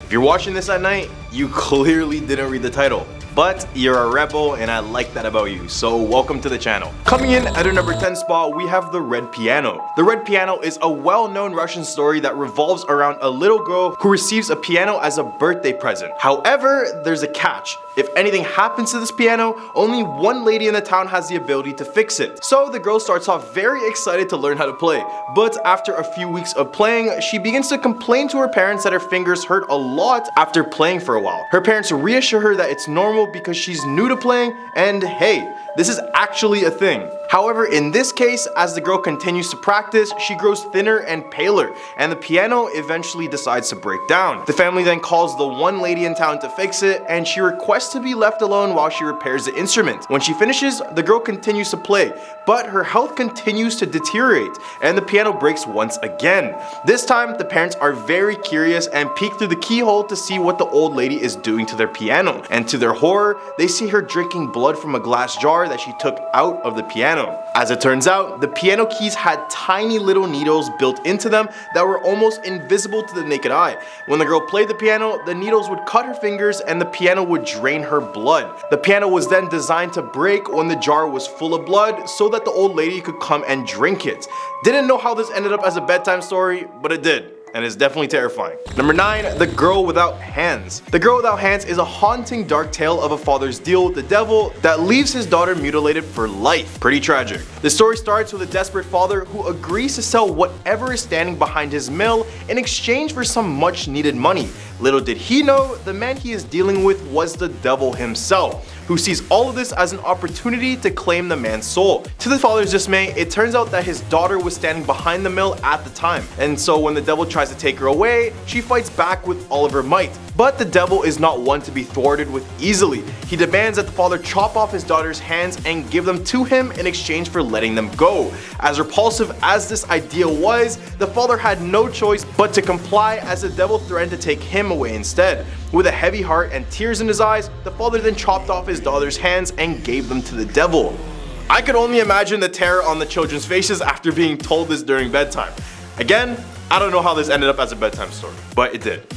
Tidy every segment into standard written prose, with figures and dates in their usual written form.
If you're watching this at night, you clearly didn't read the title. But you're a rebel and I like that about you, so welcome to the channel. Coming in at our number 10 spot, we have The Red Piano. The Red Piano is a well-known Russian story that revolves around a little girl who receives a piano as a birthday present. However, there's a catch. If anything happens to this piano, only one lady in the town has the ability to fix it. So the girl starts off very excited to learn how to play, but after a few weeks of playing, she begins to complain to her parents that her fingers hurt a lot after playing for a while. Her parents reassure her that it's normal because she's new to playing and hey, this is actually a thing. However, in this case, as the girl continues to practice, she grows thinner and paler, and the piano eventually decides to break down. The family then calls the one lady in town to fix it, and she requests to be left alone while she repairs the instrument. When she finishes, the girl continues to play, but her health continues to deteriorate, and the piano breaks once again. This time, the parents are very curious and peek through the keyhole to see what the old lady is doing to their piano, and to their horror, they see her drinking blood from a glass jar that she took out of the piano. As it turns out, the piano keys had tiny little needles built into them that were almost invisible to the naked eye. When the girl played the piano, the needles would cut her fingers and the piano would drain her blood. The piano was then designed to break when the jar was full of blood so that the old lady could come and drink it. Didn't know how this ended up as a bedtime story, but it did. And it's definitely terrifying. Number 9, The Girl Without Hands. The Girl Without Hands is a haunting dark tale of a father's deal with the devil that leaves his daughter mutilated for life. Pretty tragic. The story starts with a desperate father who agrees to sell whatever is standing behind his mill in exchange for some much needed money. Little did he know, the man he is dealing with was the devil himself, who sees all of this as an opportunity to claim the man's soul. To the father's dismay, it turns out that his daughter was standing behind the mill at the time, and so when the devil tries to take her away, she fights back with all of her might. But the devil is not one to be thwarted with easily. He demands that the father chop off his daughter's hands and give them to him in exchange for letting them go. As repulsive as this idea was, the father had no choice but to comply as the devil threatened to take him away instead. With a heavy heart and tears in his eyes, the father then chopped off his daughter's hands and gave them to the devil. I could only imagine the terror on the children's faces after being told this during bedtime. Again, I don't know how this ended up as a bedtime story, but it did.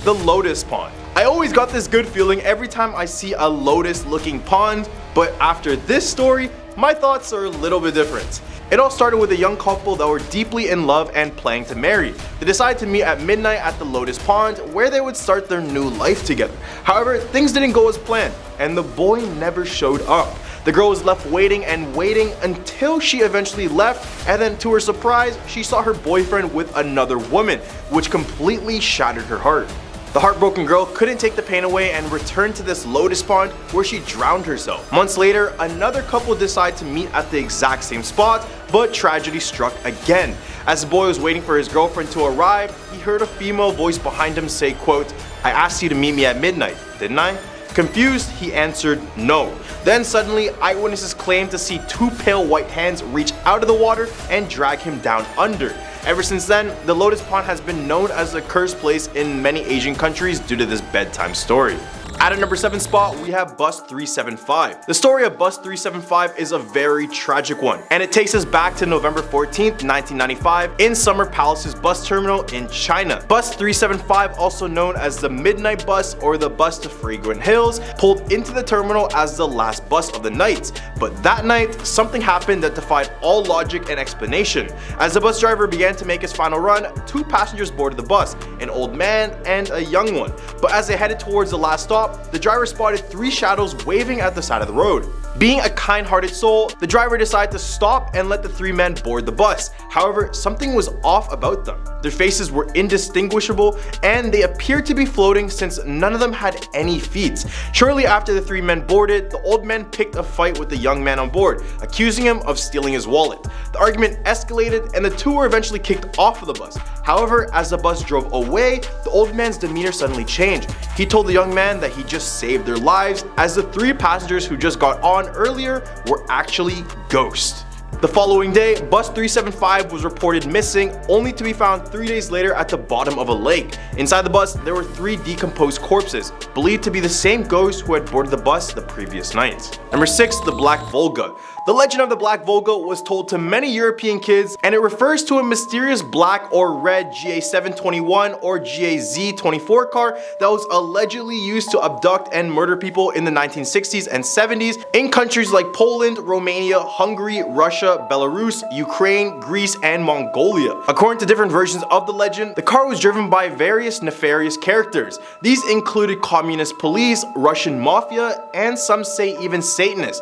The Lotus Pond. I always got this good feeling every time I see a lotus looking pond, but after this story, my thoughts are a little bit different. It all started with a young couple that were deeply in love and planning to marry. They decided to meet at midnight at the Lotus Pond where they would start their new life together. However, things didn't go as planned and the boy never showed up. The girl was left waiting and waiting until she eventually left, and then to her surprise, she saw her boyfriend with another woman, which completely shattered her heart. The heartbroken girl couldn't take the pain away and returned to this lotus pond where she drowned herself. Months later, another couple decided to meet at the exact same spot, but tragedy struck again. As the boy was waiting for his girlfriend to arrive, he heard a female voice behind him say, quote, "I asked you to meet me at midnight, didn't I?" Confused, he answered no. Then suddenly, eyewitnesses claimed to see two pale white hands reach out of the water and drag him down under. Ever since then, the Lotus Pond has been known as a cursed place in many Asian countries due to this bedtime story. At a number 7 spot, we have Bus 375. The story of Bus 375 is a very tragic one, and it takes us back to November 14th, 1995 in Summer Palace's bus terminal in China. Bus 375, also known as the Midnight Bus or the Bus to Fragrant Hills, pulled into the terminal as the last bus of the night. But that night, something happened that defied all logic and explanation. As the bus driver began to make his final run, two passengers boarded the bus, an old man and a young one. But as they headed towards the last stop, the driver spotted three shadows waving at the side of the road. Being a kind-hearted soul, the driver decided to stop and let the three men board the bus. However, something was off about them. Their faces were indistinguishable and they appeared to be floating since none of them had any feet. Shortly after the three men boarded, the old man picked a fight with the young man on board, accusing him of stealing his wallet. The argument escalated and the two were eventually kicked off of the bus. However, as the bus drove away, the old man's demeanor suddenly changed. He told the young man that he just saved their lives, as the three passengers who just got on earlier were actually ghosts. The following day, bus 375 was reported missing, only to be found 3 days later at the bottom of a lake. Inside the bus, there were 3 decomposed corpses, believed to be the same ghost who had boarded the bus the previous night. Number 6. The Black Volga. The legend of the Black Volga was told to many European kids, and it refers to a mysterious black or red GA721 or GAZ24 car that was allegedly used to abduct and murder people in the 1960s and 70s in countries like Poland, Romania, Hungary, Russia, Belarus, Ukraine, Greece, and Mongolia. According to different versions of the legend, the car was driven by various nefarious characters. These included communist police, Russian mafia, and some say even Satanists.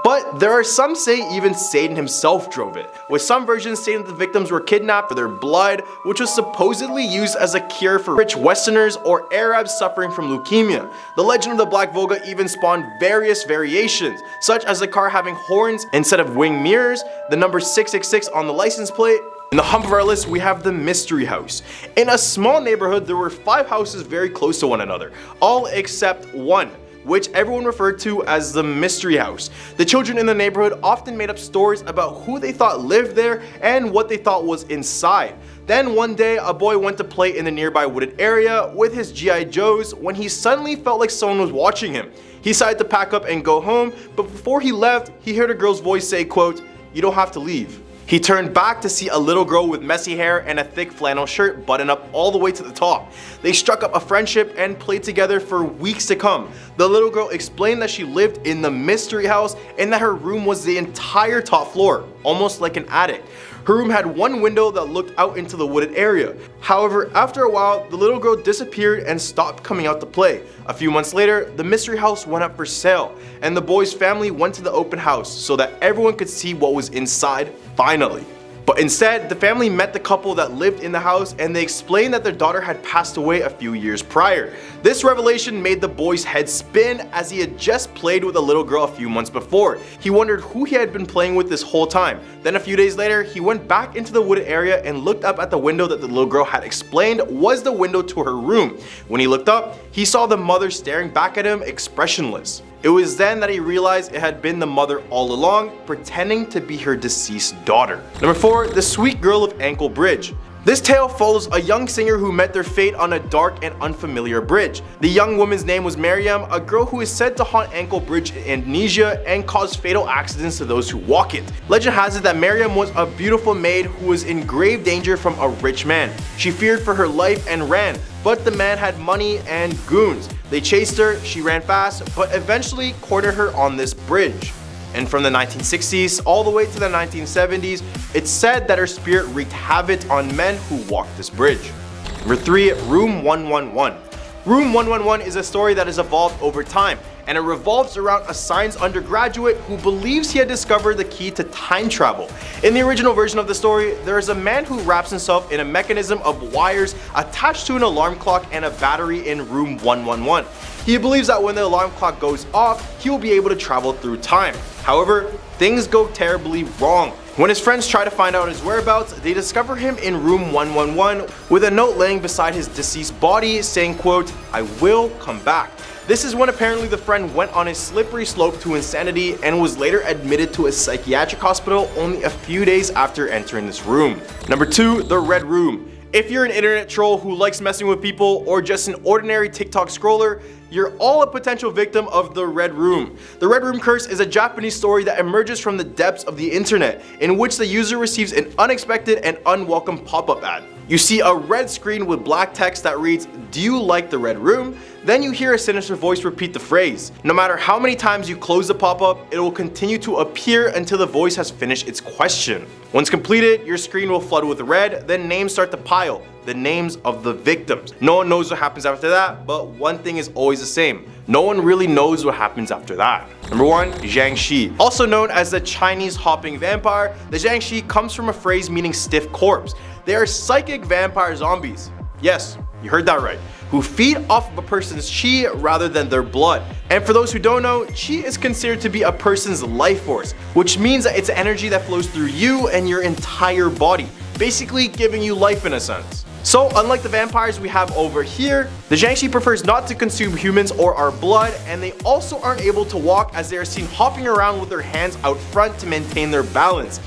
But there are some say even Satan himself drove it, with some versions saying that the victims were kidnapped for their blood, which was supposedly used as a cure for rich Westerners or Arabs suffering from leukemia. The legend of the Black Volga even spawned various variations, such as the car having horns instead of wing mirrors, the number 666 on the license plate. In the hump of our list, we have the mystery house. In a small neighborhood, there were 5 houses very close to one another, all except one, which everyone referred to as the mystery house. The children in the neighborhood often made up stories about who they thought lived there and what they thought was inside. Then one day, a boy went to play in the nearby wooded area with his G.I. Joes when he suddenly felt like someone was watching him. He decided to pack up and go home, but before he left, he heard a girl's voice say, quote, "You don't have to leave." He turned back to see a little girl with messy hair and a thick flannel shirt buttoned up all the way to the top. They struck up a friendship and played together for weeks to come. The little girl explained that she lived in the mystery house and that her room was the entire top floor, almost like an attic. Her room had one window that looked out into the wooded area. However, after a while, the little girl disappeared and stopped coming out to play. A few months later, the mystery house went up for sale, and the boy's family went to the open house so that everyone could see what was inside finally. But instead, the family met the couple that lived in the house, and they explained that their daughter had passed away a few years prior. This revelation made the boy's head spin, as he had just played with a little girl a few months before. He wondered who he had been playing with this whole time. Then a few days later, he went back into the wooded area and looked up at the window that the little girl had explained was the window to her room. When he looked up, he saw the mother staring back at him, expressionless. It was then that he realized it had been the mother all along, pretending to be her deceased daughter. Number 4. The Sweet Girl of Ankle Bridge. This tale follows a young singer who met their fate on a dark and unfamiliar bridge. The young woman's name was Miriam, a girl who is said to haunt Ankle Bridge in Indonesia and cause fatal accidents to those who walk it. Legend has it that Miriam was a beautiful maid who was in grave danger from a rich man. She feared for her life and ran, but the man had money and goons. They chased her, she ran fast, but eventually cornered her on this bridge. And from the 1960s all the way to the 1970s, it's said that her spirit wreaked havoc on men who walked this bridge. Number 3. Room 111. Room 111 is a story that has evolved over time, and it revolves around a science undergraduate who believes he had discovered the key to time travel. In the original version of the story, there is a man who wraps himself in a mechanism of wires attached to an alarm clock and a battery in room 111. He believes that when the alarm clock goes off, he will be able to travel through time. However, things go terribly wrong. When his friends try to find out his whereabouts, they discover him in room 111 with a note laying beside his deceased body saying, quote, "I will come back." This is when apparently the friend went on a slippery slope to insanity and was later admitted to a psychiatric hospital only a few days after entering this room. Number 2. The Red Room. If you're an internet troll who likes messing with people or just an ordinary TikTok scroller, you're all a potential victim of the Red Room. The Red Room curse is a Japanese story that emerges from the depths of the internet, in which the user receives an unexpected and unwelcome pop-up ad. You see a red screen with black text that reads, "Do you like the Red Room?" Then you hear a sinister voice repeat the phrase. No matter how many times you close the pop-up, it will continue to appear until the voice has finished its question. Once completed, your screen will flood with red, then names start to pile, the names of the victims. No one knows what happens after that, but one thing is always the same. No one really knows what happens after that. Number 1. Jiangshi. Also known as the Chinese hopping vampire, the Jiangshi comes from a phrase meaning stiff corpse. They are psychic vampire zombies. Yes, you heard that right. Who feed off of a person's chi rather than their blood. And for those who don't know, chi is considered to be a person's life force, which means that it's energy that flows through you and your entire body, basically giving you life in a sense. So unlike the vampires we have over here, the Jiangxi prefers not to consume humans or our blood, and they also aren't able to walk as they are seen hopping around with their hands out front to maintain their balance.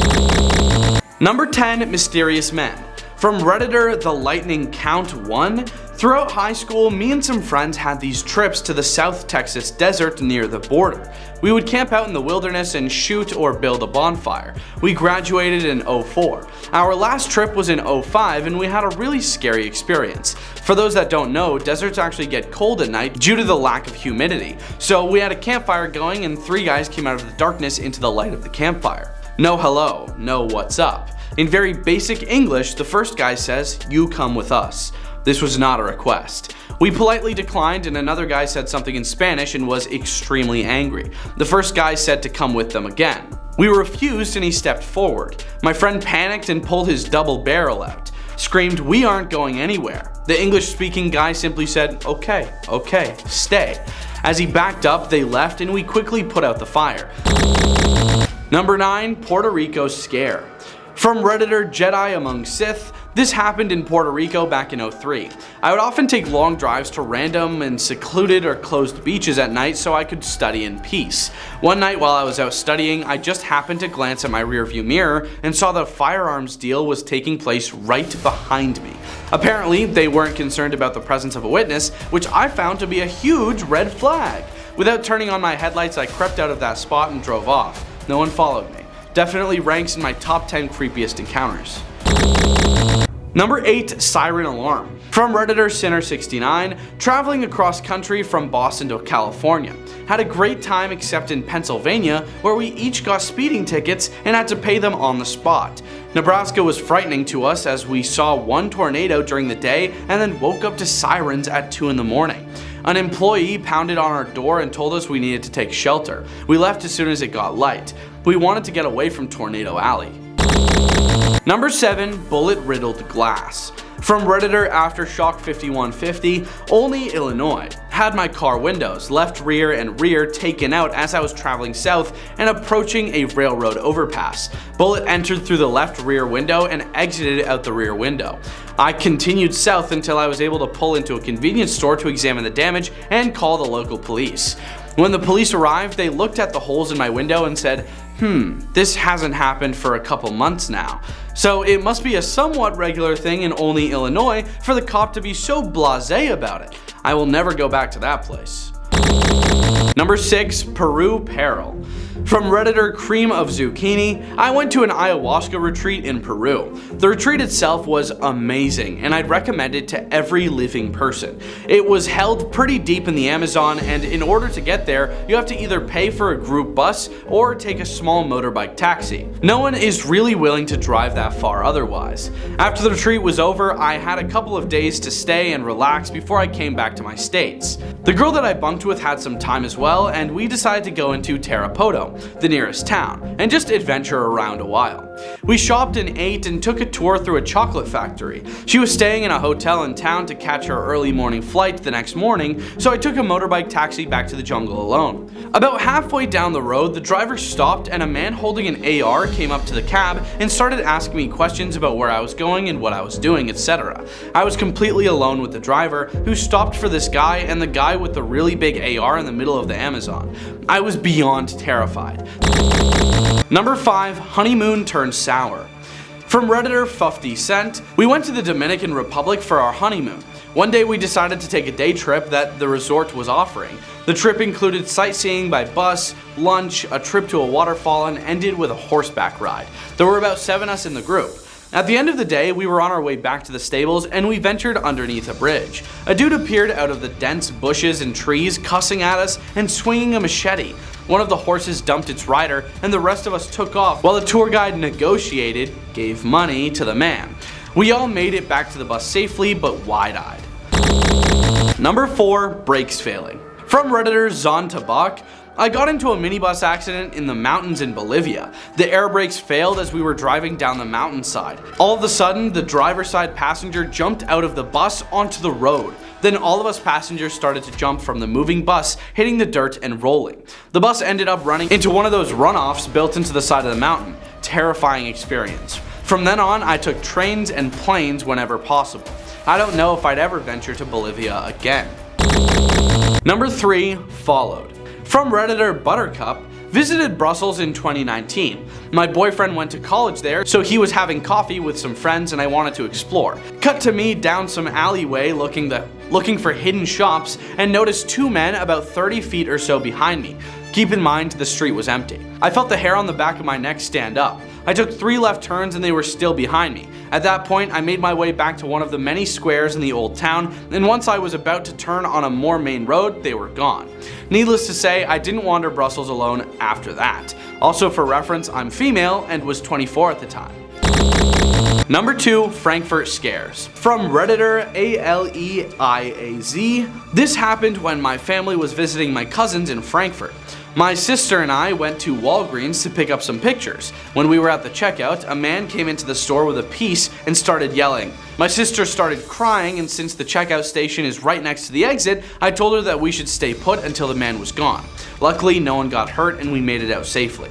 Number 10, mysterious men. From Redditor The Lightning Count 1, throughout high school, me and some friends had these trips to the South Texas desert near the border. We would camp out in the wilderness and shoot or build a bonfire. We graduated in 04. Our last trip was in 05 and we had a really scary experience. For those that don't know, deserts actually get cold at night due to the lack of humidity. So we had a campfire going and 3 guys came out of the darkness into the light of the campfire. No hello, no what's up. In very basic English, the first guy says, "You come with us." This was not a request. We politely declined and another guy said something in Spanish and was extremely angry. The first guy said to come with them again. We refused and he stepped forward. My friend panicked and pulled his double barrel out. Screamed, "We aren't going anywhere." The English speaking guy simply said, okay, stay. As he backed up, they left and we quickly put out the fire. Number 9, Puerto Rico Scare. From Redditor Jedi Among Sith, this happened in Puerto Rico back in 03. I would often take long drives to random and secluded or closed beaches at night so I could study in peace. One night while I was out studying, I just happened to glance at my rearview mirror and saw that a firearms deal was taking place right behind me. Apparently, they weren't concerned about the presence of a witness, which I found to be a huge red flag. Without turning on my headlights, I crept out of that spot and drove off. No one followed me. Definitely ranks in my top 10 creepiest encounters. Number 8, Siren Alarm. From Redditor Sinner69, traveling across country from Boston to California. Had a great time except in Pennsylvania, where we each got speeding tickets and had to pay them on the spot. Nebraska was frightening to us as we saw one tornado during the day and then woke up to sirens at 2 in the morning. An employee pounded on our door and told us we needed to take shelter. We left as soon as it got light. We wanted to get away from Tornado Alley. Number 7, Bullet-Riddled Glass. From Redditor Aftershock5150, Olney, Illinois. Had my car windows, left rear and rear taken out as I was traveling south and approaching a railroad overpass. Bullet entered through the left rear window and exited out the rear window. I continued south until I was able to pull into a convenience store to examine the damage and call the local police. When the police arrived, they looked at the holes in my window and said, this hasn't happened for a couple months now. So it must be a somewhat regular thing in Olney, Illinois for the cop to be so blasé about it. I will never go back to that place. Number 6, Peru Peril. From Redditor Cream of Zucchini, I went to an ayahuasca retreat in Peru. The retreat itself was amazing and I'd recommend it to every living person. It was held pretty deep in the Amazon and in order to get there, you have to either pay for a group bus or take a small motorbike taxi. No one is really willing to drive that far otherwise. After the retreat was over, I had a couple of days to stay and relax before I came back to my states. The girl that I bunked with had some time as well and we decided to go into Tarapoto, the nearest town, and just adventure around a while. We shopped and ate and took a tour through a chocolate factory. She was staying in a hotel in town to catch her early morning flight the next morning, so I took a motorbike taxi back to the jungle alone. About halfway down the road, the driver stopped and a man holding an AR came up to the cab and started asking me questions about where I was going and what I was doing, etc. I was completely alone with the driver, who stopped for this guy and the guy with the really big AR in the middle of the Amazon. I was beyond terrified. Number 5, Honeymoon Turned Sour. From Redditor 50 Cent, we went to the Dominican Republic for our honeymoon. One day we decided to take a day trip that the resort was offering. The trip included sightseeing by bus, lunch, a trip to a waterfall, and ended with a horseback ride. There were about 7 of us in the group. At the end of the day, we were on our way back to the stables and we ventured underneath a bridge. A dude appeared out of the dense bushes and trees, cussing at us and swinging a machete. One of the horses dumped its rider and the rest of us took off while the tour guide negotiated, gave money to the man. We all made it back to the bus safely, but wide-eyed. Number 4, brakes failing. From Redditor Zontabak, I got into a minibus accident in the mountains in Bolivia. The air brakes failed as we were driving down the mountainside. All of a sudden, the driver's side passenger jumped out of the bus onto the road. Then all of us passengers started to jump from the moving bus, hitting the dirt and rolling. The bus ended up running into one of those runoffs built into the side of the mountain. Terrifying experience. From then on, I took trains and planes whenever possible. I don't know if I'd ever venture to Bolivia again. Number 3, Followed. From Redditor Buttercup, visited Brussels in 2019. My boyfriend went to college there, so he was having coffee with some friends and I wanted to explore. Cut to me down some alleyway looking for hidden shops and noticed 2 men about 30 feet or so behind me. Keep in mind, the street was empty. I felt the hair on the back of my neck stand up. I took 3 left turns and they were still behind me. At that point, I made my way back to one of the many squares in the old town, and once I was about to turn on a more main road, they were gone. Needless to say, I didn't wander Brussels alone after that. Also for reference, I'm female and was 24 at the time. Number 2, Frankfurt Scares. From Redditor ALEIAZ, this happened when my family was visiting my cousins in Frankfurt. My sister and I went to Walgreens to pick up some pictures. When we were at the checkout, a man came into the store with a piece and started yelling. My sister started crying, and since the checkout station is right next to the exit, I told her that we should stay put until the man was gone. Luckily, no one got hurt and we made it out safely.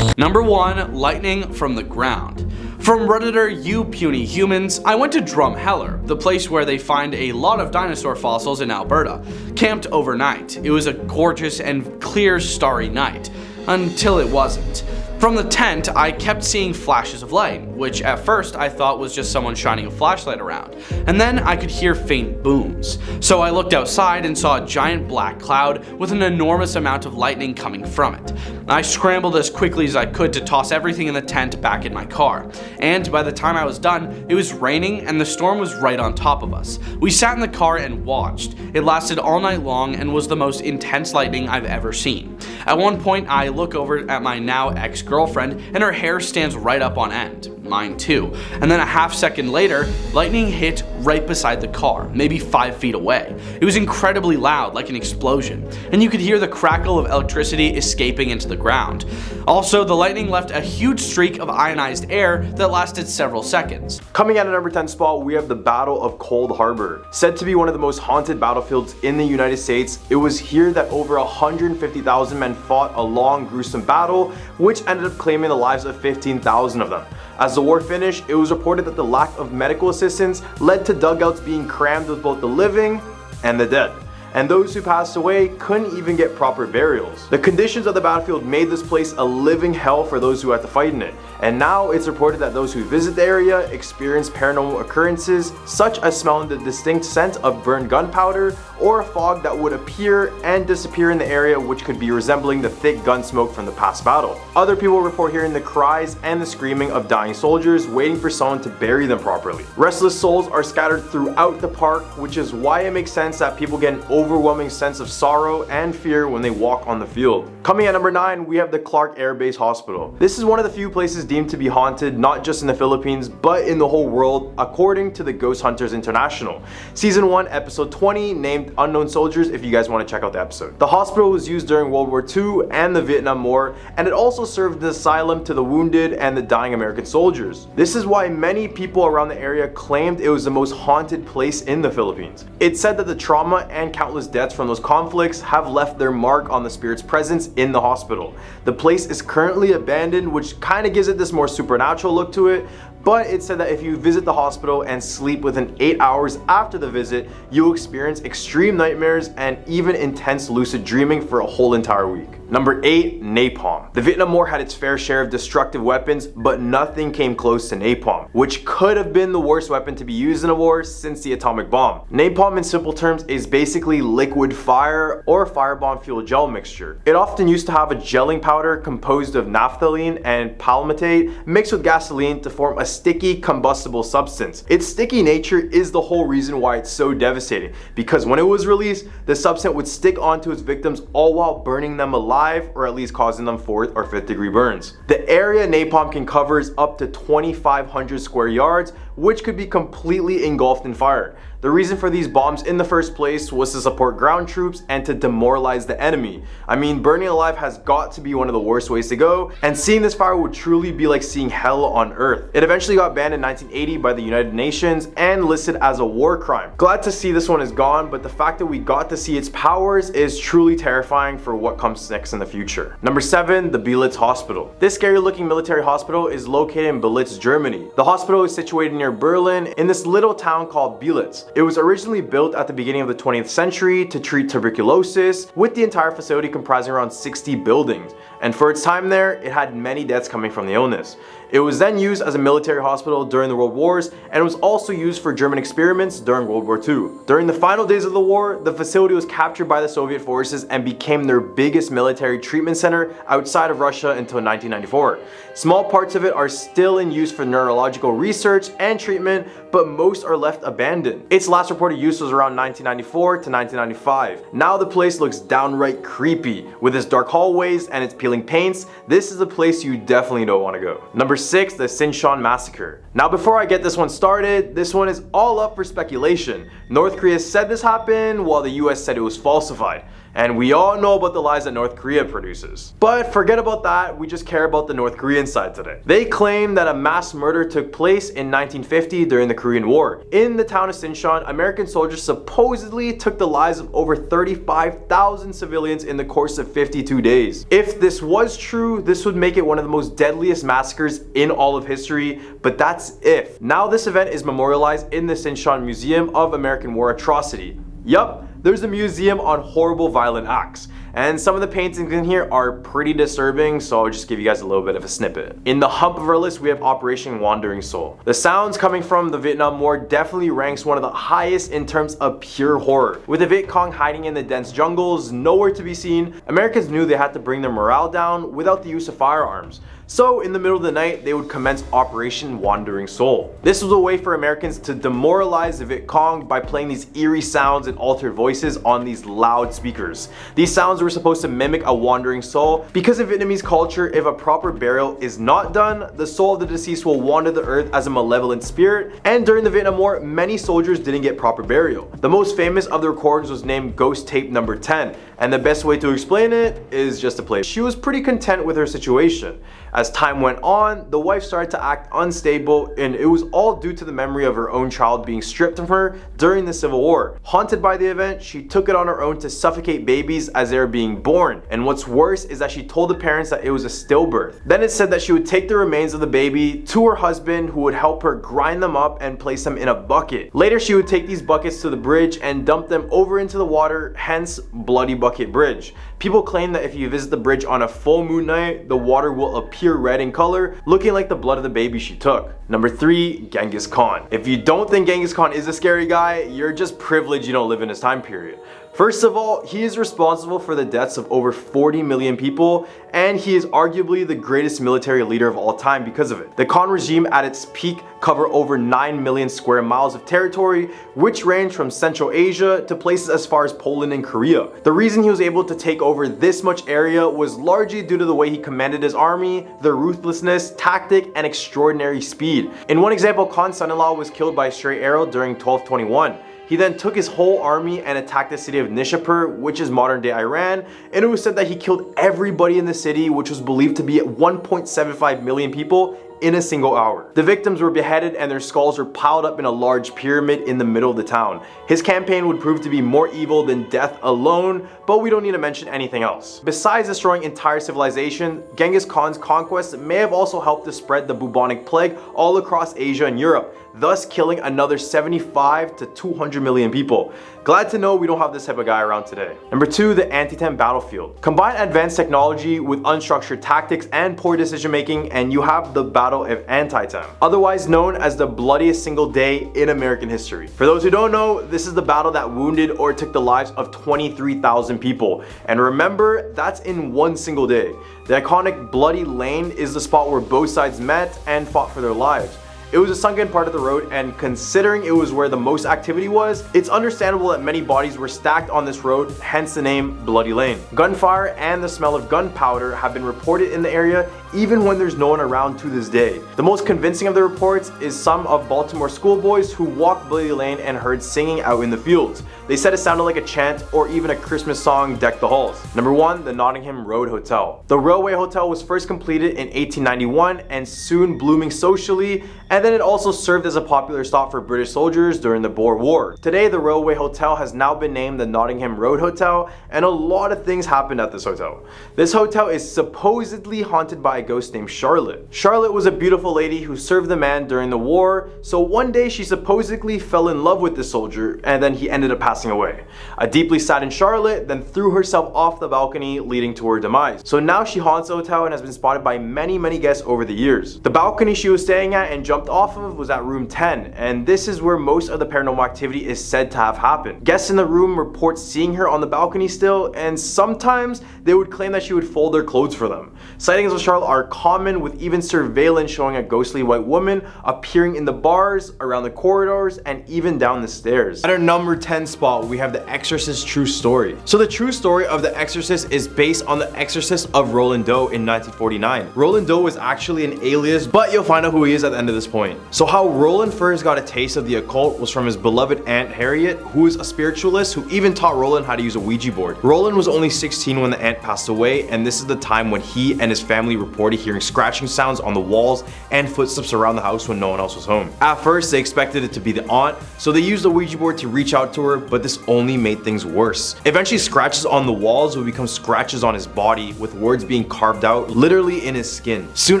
Number 1, Lightning from the Ground. From Redditor You Puny Humans, I went to Drumheller, the place where they find a lot of dinosaur fossils in Alberta. Camped overnight. It was a gorgeous and clear starry night. Until it wasn't. From the tent, I kept seeing flashes of light, which at first I thought was just someone shining a flashlight around. And then I could hear faint booms. So I looked outside and saw a giant black cloud with an enormous amount of lightning coming from it. I scrambled as quickly as I could to toss everything in the tent back in my car. And by the time I was done, it was raining and the storm was right on top of us. We sat in the car and watched. It lasted all night long and was the most intense lightning I've ever seen. At one point, I look over at my now ex-girlfriend and her hair stands right up on end. Mine too. And then a half second later, lightning hit right beside the car, maybe 5 feet away. It was incredibly loud, like an explosion, and you could hear the crackle of electricity escaping into the ground. Also, the lightning left a huge streak of ionized air that lasted several seconds. Coming at a number 10 spot, we have the Battle of Cold Harbor. Said to be one of the most haunted battlefields in the United States, it was here that over 150,000 men fought a long, gruesome battle, which ended up claiming the lives of 15,000 of them. As the war finished, it was reported that the lack of medical assistance led to dugouts being crammed with both the living and the dead. And those who passed away couldn't even get proper burials. The conditions of the battlefield made this place a living hell for those who had to fight in it. And now it's reported that those who visit the area experience paranormal occurrences such as smelling the distinct scent of burned gunpowder or a fog that would appear and disappear in the area, which could be resembling the thick gun smoke from the past battle. Other people report hearing the cries and the screaming of dying soldiers waiting for someone to bury them properly. Restless souls are scattered throughout the park, which is why it makes sense that people get an overwhelming sense of sorrow and fear when they walk on the field. Coming at number 9, we have the Clark Air Base Hospital. This is one of the few places deemed to be haunted, not just in the Philippines, but in the whole world, according to the Ghost Hunters International. Season 1, episode 20, named Unknown Soldiers, if you guys want to check out the episode. The hospital was used during World War II and the Vietnam War, and it also served as an asylum to the wounded and the dying American soldiers. This is why many people around the area claimed it was the most haunted place in the Philippines. It's said that the trauma and countless deaths from those conflicts have left their mark on the spirit's presence in the hospital. The place is currently abandoned, which kind of gives it this more supernatural look to it, but it's said that if you visit the hospital and sleep within 8 hours after the visit, you'll experience extreme nightmares and even intense lucid dreaming for a whole entire week. Number 8, napalm. The Vietnam War had its fair share of destructive weapons, but nothing came close to napalm, which could have been the worst weapon to be used in a war since the atomic bomb. Napalm, in simple terms, is basically liquid fire or firebomb fuel gel mixture. It often used to have a gelling powder composed of naphthalene and palmitate mixed with gasoline to form a sticky, combustible substance. Its sticky nature is the whole reason why it's so devastating, because when it was released, the substance would stick onto its victims all while burning them alive, or at least causing them 4th or 5th degree burns. The area napalm can cover is up to 2,500 square yards, which could be completely engulfed in fire. The reason for these bombs in the first place was to support ground troops and to demoralize the enemy. I mean, burning alive has got to be one of the worst ways to go, and seeing this fire would truly be like seeing hell on earth. It eventually got banned in 1980 by the United Nations and listed as a war crime. Glad to see this one is gone, but the fact that we got to see its powers is truly terrifying for what comes next in the future. Number 7, the Belitz Hospital. This scary looking military hospital is located in Belitz, Germany. The hospital is situated near near Berlin in this little town called Belitz. It was originally built at the beginning of the 20th century to treat tuberculosis, with the entire facility comprising around 60 buildings. And for its time there, it had many deaths coming from the illness. It was then used as a military hospital during the World Wars, and it was also used for German experiments during World War II. During the final days of the war, the facility was captured by the Soviet forces and became their biggest military treatment center outside of Russia until 1994. Small parts of it are still in use for neurological research and treatment, but most are left abandoned. Its last reported use was around 1994 to 1995. Now the place looks downright creepy. With its dark hallways and its peeling paints, this is a place you definitely don't want to go. Number 6, the Sinchon Massacre. Now before I get this one started, this one is all up for speculation. North Korea said this happened, while the US said it was falsified. And we all know about the lies that North Korea produces. But forget about that, we just care about the North Korean side today. They claim that a mass murder took place in 1950 during the Korean War. In the town of Sinchon, American soldiers supposedly took the lives of over 35,000 civilians in the course of 52 days. If this was true, this would make it one of the most deadliest massacres in all of history, but that's if. Now this event is memorialized in the Sinchon Museum of American War Atrocity. Yup, there's a museum on horrible violent acts. And some of the paintings in here are pretty disturbing, so I'll just give you guys a little bit of a snippet. In the hump of our list, we have Operation Wandering Soul. The sounds coming from the Vietnam War definitely ranks one of the highest in terms of pure horror. With the Viet Cong hiding in the dense jungles, nowhere to be seen, Americans knew they had to bring their morale down without the use of firearms. So in the middle of the night, they would commence Operation Wandering Soul. This was a way for Americans to demoralize the Viet Cong by playing these eerie sounds and altered voices on these loud speakers. These sounds were supposed to mimic a wandering soul, because in Vietnamese culture, if a proper burial is not done, the soul of the deceased will wander the earth as a malevolent spirit, and during the Vietnam War, many soldiers didn't get proper burial. The most famous of the recordings was named Ghost Tape Number 10, and the best way to explain it is just to play. She was pretty content with her situation. As time went on, the wife started to act unstable, and it was all due to the memory of her own child being stripped from her during the Civil War. Haunted by the event, she took it on her own to suffocate babies as they were being born. And what's worse is that she told the parents that it was a stillbirth. Then it said that she would take the remains of the baby to her husband, who would help her grind them up and place them in a bucket. Later, she would take these buckets to the bridge and dump them over into the water, hence Bloody Bucket Bridge. People claim that if you visit the bridge on a full moon night, the water will appear red in color, looking like the blood of the baby she took. Number 3, Genghis Khan. If you don't think Genghis Khan is a scary guy, you're just privileged you don't live in his time period. First of all, he is responsible for the deaths of over 40 million people, and he is arguably the greatest military leader of all time because of it. The Khan regime at its peak covered over 9 million square miles of territory, which ranged from Central Asia to places as far as Poland and Korea. The reason he was able to take over this much area was largely due to the way he commanded his army, their ruthlessness, tactic, and extraordinary speed. In one example, Khan's son-in-law was killed by a stray arrow during 1221. He then took his whole army and attacked the city of Nishapur, which is modern day Iran, and it was said that he killed everybody in the city, which was believed to be 1.75 million people in a single hour. The victims were beheaded and their skulls were piled up in a large pyramid in the middle of the town. His campaign would prove to be more evil than death alone, but we don't need to mention anything else. Besides destroying entire civilization, Genghis Khan's conquest may have also helped to spread the bubonic plague all across Asia and Europe, thus killing another 75 to 200 million people. Glad to know we don't have this type of guy around today. Number 2, the Antietam battlefield. Combine advanced technology with unstructured tactics and poor decision making, and you have the Battle of Antietam, otherwise known as the bloodiest single day in American history. For those who don't know, this is the battle that wounded or took the lives of 23,000 people. And remember, that's in one single day. The iconic Bloody Lane is the spot where both sides met and fought for their lives. It was a sunken part of the road, and considering it was where the most activity was, it's understandable that many bodies were stacked on this road, hence the name Bloody Lane. Gunfire and the smell of gunpowder have been reported in the area even when there's no one around to this day. The most convincing of the reports is some of Baltimore schoolboys who walked Bloody Lane and heard singing out in the fields. They said it sounded like a chant or even a Christmas song decked the halls. Number 1, the Nottingham Road Hotel. The railway hotel was first completed in 1891 and soon blooming socially, and then it also served as a popular stop for British soldiers during the Boer War. Today, the Railway Hotel has now been named the Nottingham Road Hotel, and a lot of things happened at this hotel. This hotel is supposedly haunted by a ghost named Charlotte. Charlotte was a beautiful lady who served the man during the war, so one day she supposedly fell in love with the soldier, and then he ended up passing away. A deeply saddened Charlotte then threw herself off the balcony, leading to her demise. So now she haunts the hotel and has been spotted by many guests over the years. The balcony she was staying at and jumped off of was at room 10, and this is where most of the paranormal activity is said to have happened. Guests in the room report seeing her on the balcony still, and sometimes they would claim that she would fold their clothes for them. Sightings of Charlotte are common, with even surveillance showing a ghostly white woman appearing in the bars, around the corridors, and even down the stairs. At our number 10 spot, we have The Exorcist True Story. So the true story of The Exorcist is based on the exorcist of Roland Doe in 1949. Roland Doe was actually an alias, but you'll find out who he is at the end of this point. So how Roland first got a taste of the occult was from his beloved Aunt Harriet, who is a spiritualist who even taught Roland how to use a Ouija board. Roland was only 16 when the aunt passed away, and this is the time when he and his family reported hearing scratching sounds on the walls and footsteps around the house when no one else was home. At first, they expected it to be the aunt, so they used the Ouija board to reach out to her, but this only made things worse. Eventually, scratches on the walls would become scratches on his body, with words being carved out literally in his skin. Soon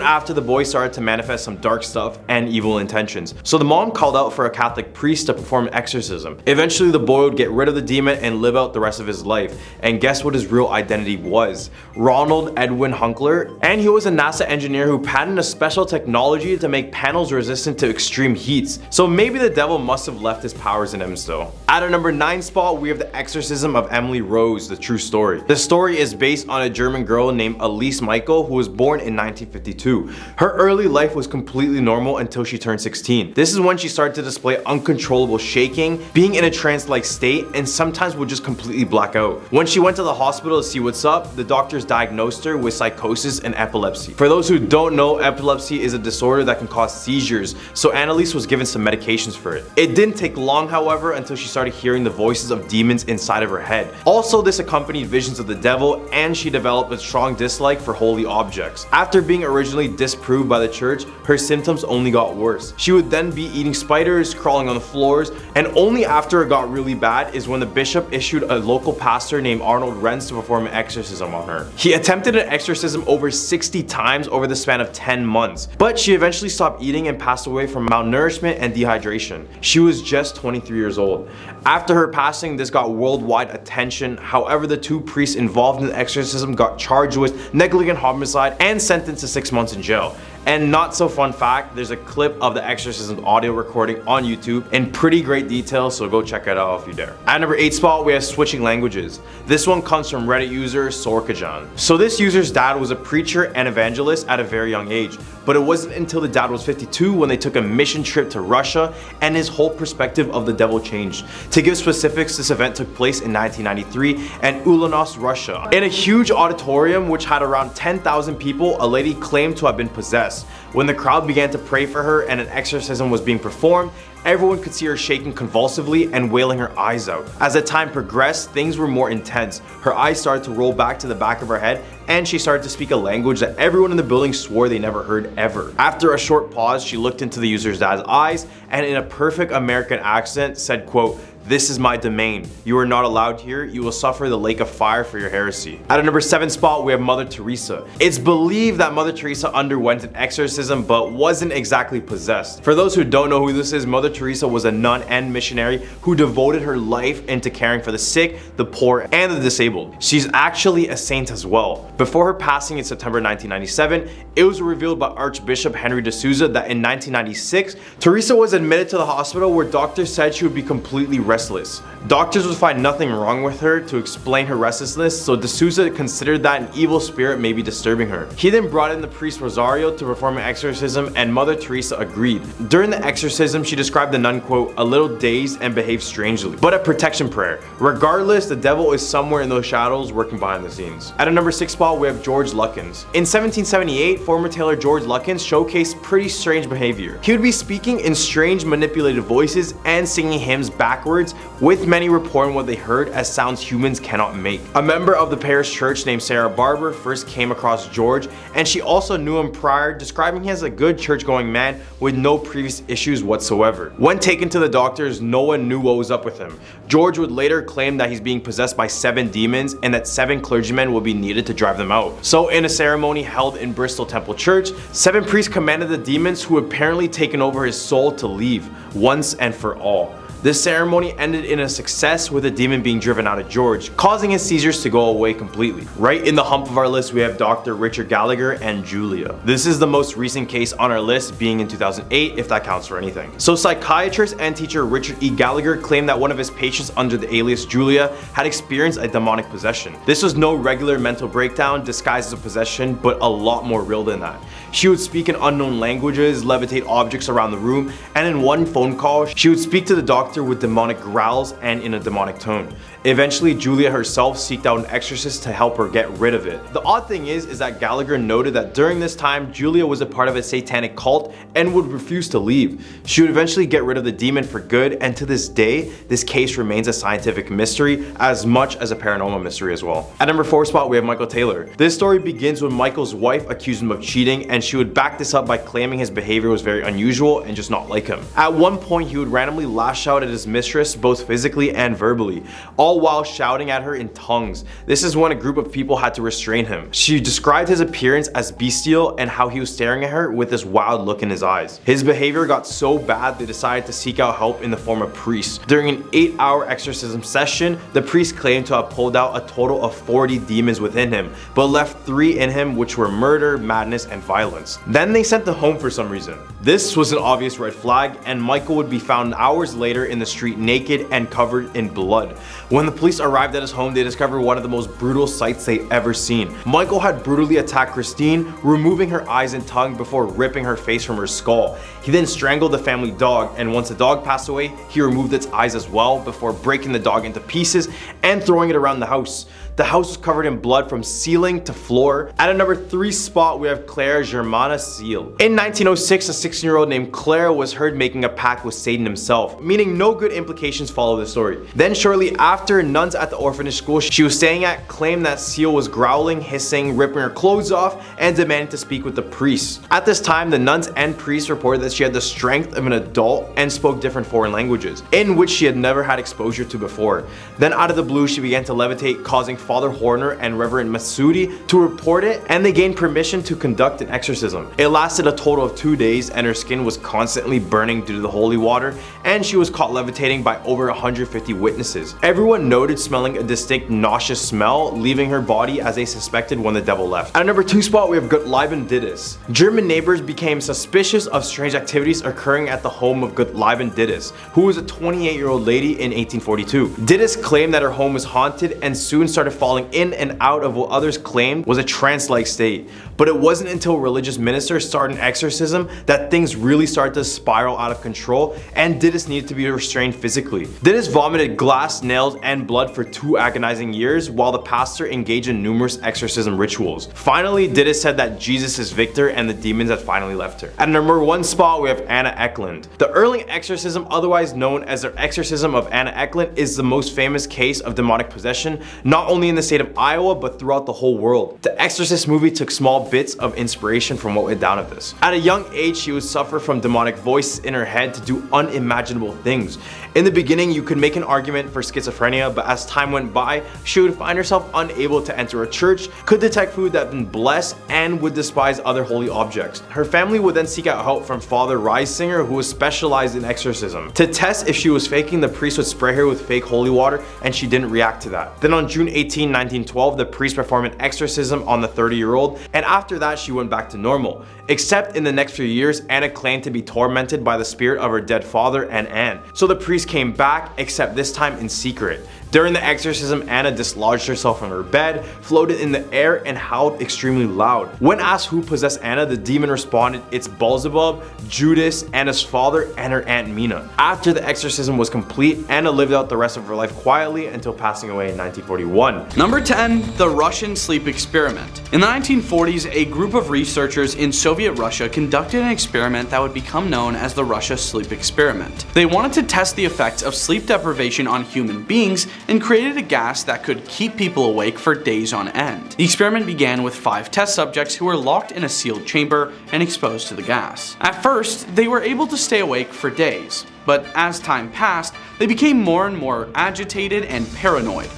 after, the boy started to manifest some dark stuff and evil intentions, so the mom called out for a Catholic priest to perform an exorcism. Eventually, the boy would get rid of the demon and live out the rest of his life, and guess what his real identity was? Ronald Edwin Hunkler, and he was a NASA engineer who patented a special technology to make panels resistant to extreme heats, so maybe the devil must have left his powers in him still. At our number 9 spot, we have The Exorcism of Emily Rose, the true story. The story is based on a German girl named Elise Michael, who was born in 1952. Her early life was completely normal until she turned 16. This is when she started to display uncontrollable shaking, being in a trance-like state, and sometimes would just completely black out. When she went to the hospital to see what's up, the doctors diagnosed her with psychosis and epilepsy. For those who don't know, epilepsy is a disorder that can cause seizures, so Annalise was given some medications for it. It didn't take long, however, until she started hearing the voices of demons inside of her head. Also, this accompanied visions of the devil, and she developed a strong dislike for holy objects. After being originally disproved by the church, her symptoms only got worse. She would then be eating spiders, crawling on the floors, and only after it got really bad is when the bishop issued a local pastor named Arnold Renz to perform an exorcism on her. He attempted an exorcism over 60 times over the span of 10 months, but she eventually stopped eating and passed away from malnourishment and dehydration. She was just 23 years old. After her passing, this got worldwide attention. However, the two priests involved in the exorcism got charged with negligent homicide and sentenced to 6 months in jail. And not so fun fact, there's a clip of the exorcism audio recording on YouTube in pretty great detail, so go check it out if you dare. At number 8 spot, we have switching languages. This one comes from Reddit user Sorkajan. So this user's dad was a preacher and evangelist at a very young age, but it wasn't until the dad was 52 when they took a mission trip to Russia and his whole perspective of the devil changed. To give specifics, this event took place in 1993 in Ulanovsk, Russia. In a huge auditorium which had around 10,000 people, a lady claimed to have been possessed. When the crowd began to pray for her and an exorcism was being performed, everyone could see her shaking convulsively and wailing her eyes out. As the time progressed, things were more intense. Her eyes started to roll back to the back of her head, and she started to speak a language that everyone in the building swore they never heard ever. After a short pause, she looked into the user's dad's eyes and in a perfect American accent said, quote, "This is my domain. You are not allowed here. You will suffer the lake of fire for your heresy." At a number 7 spot, we have Mother Teresa. It's believed that Mother Teresa underwent an exorcism but wasn't exactly possessed. For those who don't know who this is, Mother Teresa was a nun and missionary who devoted her life into caring for the sick, the poor, and the disabled. She's actually a saint as well. Before her passing in September 1997, it was revealed by Archbishop Henry de Souza that in 1996, Teresa was admitted to the hospital where doctors said she would be completely restless. Doctors would find nothing wrong with her to explain her restlessness, so de Souza considered that an evil spirit may be disturbing her. He then brought in the priest Rosario to perform an exorcism, and Mother Teresa agreed. During the exorcism, she described the nun, quote, "a little dazed and behaved strangely, but a protection prayer. Regardless, the devil is somewhere in those shadows working behind the scenes." At a number 6 spot, we have George Luckins. In 1778, former tailor George Luckins showcased pretty strange behavior. He would be speaking in strange manipulated voices and singing hymns backwards words, with many reporting what they heard as sounds humans cannot make. A member of the parish church named Sarah Barber first came across George, and she also knew him prior, describing him as a good church-going man with no previous issues whatsoever. When taken to the doctors, no one knew what was up with him. George would later claim that he's being possessed by 7 demons and that 7 clergymen will be needed to drive them out. So in a ceremony held in Bristol Temple Church, 7 priests commanded the demons who had apparently taken over his soul to leave, once and for all. This ceremony ended in a success with a demon being driven out of George, causing his seizures to go away completely. Right in the hump of our list, we have Dr. Richard Gallagher and Julia. This is the most recent case on our list, being in 2008, if that counts for anything. So psychiatrist and teacher Richard E. Gallagher claimed that one of his patients under the alias Julia had experienced a demonic possession. This was no regular mental breakdown disguised as a possession, but a lot more real than that. She would speak in unknown languages, levitate objects around the room, and in one phone call, she would speak to the doctor with demonic growls and in a demonic tone. Eventually, Julia herself sought out an exorcist to help her get rid of it. The odd thing is that Gallagher noted that during this time, Julia was a part of a satanic cult and would refuse to leave. She would eventually get rid of the demon for good, and to this day, this case remains a scientific mystery as much as a paranormal mystery as well. At number 4 spot, we have Michael Taylor. This story begins when Michael's wife accused him of cheating, and she would back this up by claiming his behavior was very unusual and just not like him. At one point, he would randomly lash out at his mistress, both physically and verbally, all while shouting at her in tongues. This is when a group of people had to restrain him. She described his appearance as bestial and how he was staring at her with this wild look in his eyes. His behavior got so bad they decided to seek out help in the form of priests. During an 8-hour exorcism session, the priest claimed to have pulled out a total of 40 demons within him, but left 3 in him, which were murder, madness, and violence. Then they sent him home for some reason. This was an obvious red flag, and Michael would be found hours later in the street naked and covered in blood. When the police arrived at his home, they discovered one of the most brutal sights they ever seen. Michael had brutally attacked Christine, removing her eyes and tongue before ripping her face from her skull. He then strangled the family dog, and once the dog passed away, he removed its eyes as well before breaking the dog into pieces and throwing it around the house. The house was covered in blood from ceiling to floor. At a number 3 spot, we have Claire Germana Seal. In 1906, a 16-year-old named Claire was heard making a pact with Satan himself, meaning no good implications follow the story. Then shortly after, nuns at the orphanage school she was staying at claimed that Seal was growling, hissing, ripping her clothes off, and demanding to speak with the priest. At this time, the nuns and priests reported that she had the strength of an adult and spoke different foreign languages, in which she had never had exposure to before. Then out of the blue, she began to levitate, causing Father Horner and Reverend Masudi to report it, and they gained permission to conduct an exorcism. It lasted a total of 2 days, and her skin was constantly burning due to the holy water, and she was caught levitating by over 150 witnesses. Everyone noted smelling a distinct nauseous smell, leaving her body as they suspected when the devil left. At number 2 spot, we have Gottlieben Dittis. German neighbors became suspicious of strange activities occurring at the home of Gottlieben Dittis, who was a 28-year-old lady in 1842. Dittis claimed that her home was haunted and soon started falling in and out of what others claimed was a trance-like state. But it wasn't until religious ministers started an exorcism that things really started to spiral out of control, and Dittis needed to be restrained physically. Dittis vomited glass, nails, and blood for 2 agonizing years while the pastor engaged in numerous exorcism rituals. Finally, Dittis said that Jesus is victor and the demons had finally left her. At number 1 spot, we have Anna Eklund. The Erling exorcism, otherwise known as the exorcism of Anna Eklund, is the most famous case of demonic possession, not only in the state of Iowa, but throughout the whole world. The Exorcist movie took small bits of inspiration from what went down of this. At a young age, she would suffer from demonic voices in her head to do unimaginable things. In the beginning, you could make an argument for schizophrenia, but as time went by, she would find herself unable to enter a church, could detect food that had been blessed, and would despise other holy objects. Her family would then seek out help from Father Reisinger, who was specialized in exorcism. To test if she was faking, the priest would spray her with fake holy water, and she didn't react to that. Then on June 18, 1912, the priest performed an exorcism on the 30-year-old, and after that she went back to normal. Except in the next few years, Anna claimed to be tormented by the spirit of her dead father and Anne. So the priest came back, except this time in secret. During the exorcism, Anna dislodged herself from her bed, floated in the air, and howled extremely loud. When asked who possessed Anna, the demon responded, "It's Beelzebub, Judas, Anna's father, and her Aunt Mina." After the exorcism was complete, Anna lived out the rest of her life quietly until passing away in 1941. Number 10. The Russian Sleep Experiment. In the 1940s, a group of researchers in Soviet Russia conducted an experiment that would become known as the Russia Sleep Experiment. They wanted to test the effects of sleep deprivation on human beings and created a gas that could keep people awake for days on end. The experiment began with 5 test subjects who were locked in a sealed chamber and exposed to the gas. At first, they were able to stay awake for days, but as time passed, they became more and more agitated and paranoid.